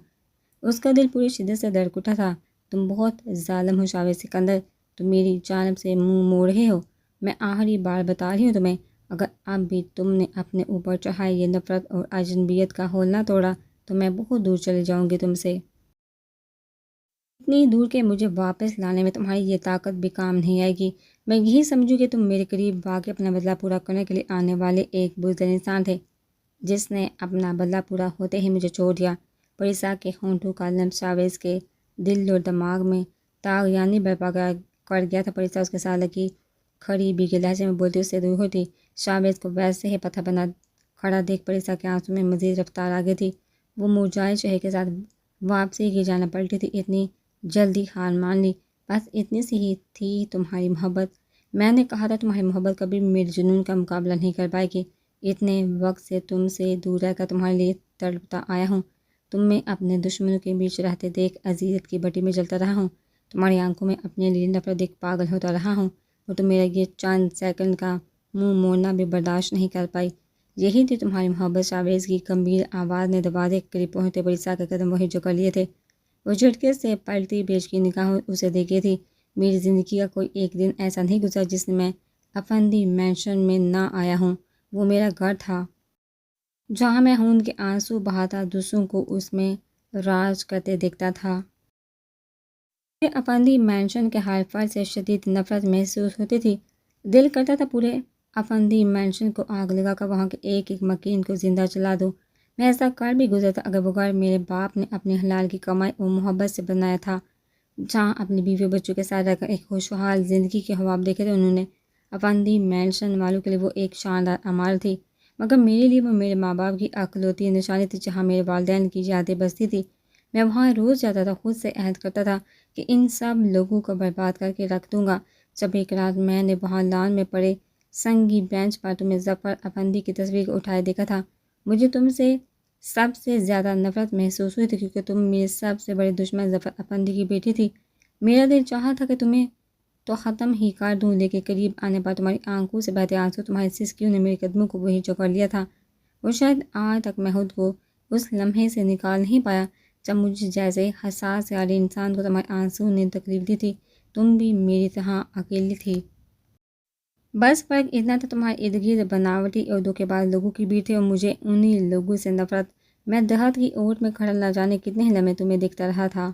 [SPEAKER 1] اس کا دل پوری شدت سے دھڑک اٹھا تھا۔ تم بہت ظالم ہو شاویز سکندر، تم میری جانب سے منہ موڑ رہے ہو۔ میں آخری بار بتا رہی ہوں تمہیں، اگر اب بھی تم نے اپنے اوپر چڑھائی یہ نفرت اور اجنبیت کا ہول نہ توڑا تو میں بہت دور چلی جاؤں گی تم سے، اتنی دور کہ مجھے واپس لانے میں تمہاری یہ طاقت بھی کام نہیں آئے گی۔ میں یہی سمجھوں کہ تم میرے قریب واقع اپنا بدلہ پورا کرنے کے لیے آنے والے ایک بزدل انسان تھے، جس نے اپنا بدلہ پورا ہوتے ہی مجھے چھوڑ دیا۔ پریسا کے ہونٹوں کا لمس شاویز کے دل اور دماغ میں طاغیانی برپا کر گیا تھا۔ پریسا اس کے ساتھ لگی کھڑی بھیگے لہجے میں بولتی اس سے دور ہوتی۔ شاویز کو ویسے ہی پتھر بنا کھڑا دیکھ پریسا کے آنسوں میں مزید رفتار آ گئی تھی۔ وہ مرجھائے چہرے کے ساتھ واپسی کی جانب پلٹی تھی۔ اتنی جلدی ہار مان لی؟ بس اتنی سی ہی تھی تمہاری محبت؟ میں نے کہا تھا تمہاری محبت کبھی بھی میرے جنون کا مقابلہ نہیں کر پائے گی۔ اتنے وقت سے تم سے دور رہ کر تمہارے لیے تڑپتا آیا ہوں، تمہیں اپنے دشمنوں کے بیچ رہتے دیکھ اذیت کی بٹی میں جلتا رہا ہوں، تمہاری آنکھوں میں اپنے لیے نفرت دیکھ پاگل ہوتا رہا ہوں، اور تم میرا یہ چند سیکنڈ کا منہ موڑنا بھی برداشت نہیں کر پائی۔ یہی تھی تمہاری محبت؟ شاویز کی گمبھیر آواز نے دروازے کے قریب پہنچتے پریسا کے قدم وہی جو کر لیے تھے۔ وہ جھٹکے سے پلٹی، بیچ کی نگاہوں اسے دیکھی تھی۔ میری زندگی کا کوئی ایک دن ایسا نہیں گزرا جس میں افندی مینشن میں نہ آیا ہوں۔ وہ میرا گھر تھا جہاں میں خون کے آنسو بہاتا، دوسروں کو اس میں راج کرتے دیکھتا تھا۔ مجھے افندی مینشن کے ہر فرد سے شدید نفرت محسوس ہوتی تھی۔ دل کرتا تھا پورے افندی مینشن کو آگ لگا کر وہاں کے ایک ایک مکین کو زندہ جلا دوں۔ میں ایسا کر بھی گزرتا اگر وہ گھر میرے باپ نے اپنے حلال کی کمائی اور محبت سے بنایا تھا، جہاں اپنی بیوی اور بچوں کے ساتھ رہ کر ایک خوشحال زندگی کے خواب دیکھے تھے انہوں نے۔ افندی مینشن والوں کے لیے وہ ایک شاندار عمارت تھی، مگر میرے لیے وہ میرے ماں باپ کی اکلوتی نشانی تھی جہاں میرے والدین کی یادیں بستی تھی۔ میں وہاں روز جاتا تھا، خود سے عہد کرتا تھا کہ ان سب لوگوں کو برباد کر کے رکھ دوں گا۔ جب ایک رات میں نے وہاں لان میں پڑے سنگی بینچ پر تمہیں ظفر افندی کی تصویر کو اٹھائے دیکھا تھا، مجھے تم سے سب سے زیادہ نفرت محسوس ہوئی تھی، کیونکہ تم میرے سب سے بڑے دشمن ظفر افندی کی بیٹی تھی۔ میرا دل چاہا تھا کہ تمہیں تو ختم ہی کر دوں، لیکن قریب آنے پر تمہاری آنکھوں سے بہتے آنسو، تمہاری سسکیوں نے میرے قدموں کو وہی جو کر لیا تھا۔ اور شاید آج تک میں خود کو اس لمحے سے نکال نہیں پایا جب مجھے جیسے حساس سیارے انسان کو تمہارے آنسو نے تکلیف دی تھی۔ تم بھی میری طرح اکیلی تھی، بس فرق اتنا تھا تمہارے ارد گرد بناوٹی اور دھوکے باز لوگوں کی بھیڑ تھی اور مجھے انہی لوگوں سے نفرت۔ میں درخت کی اوٹ میں کھڑا نہ جانے کتنے ہی لمحے تمہیں دیکھتا رہا تھا۔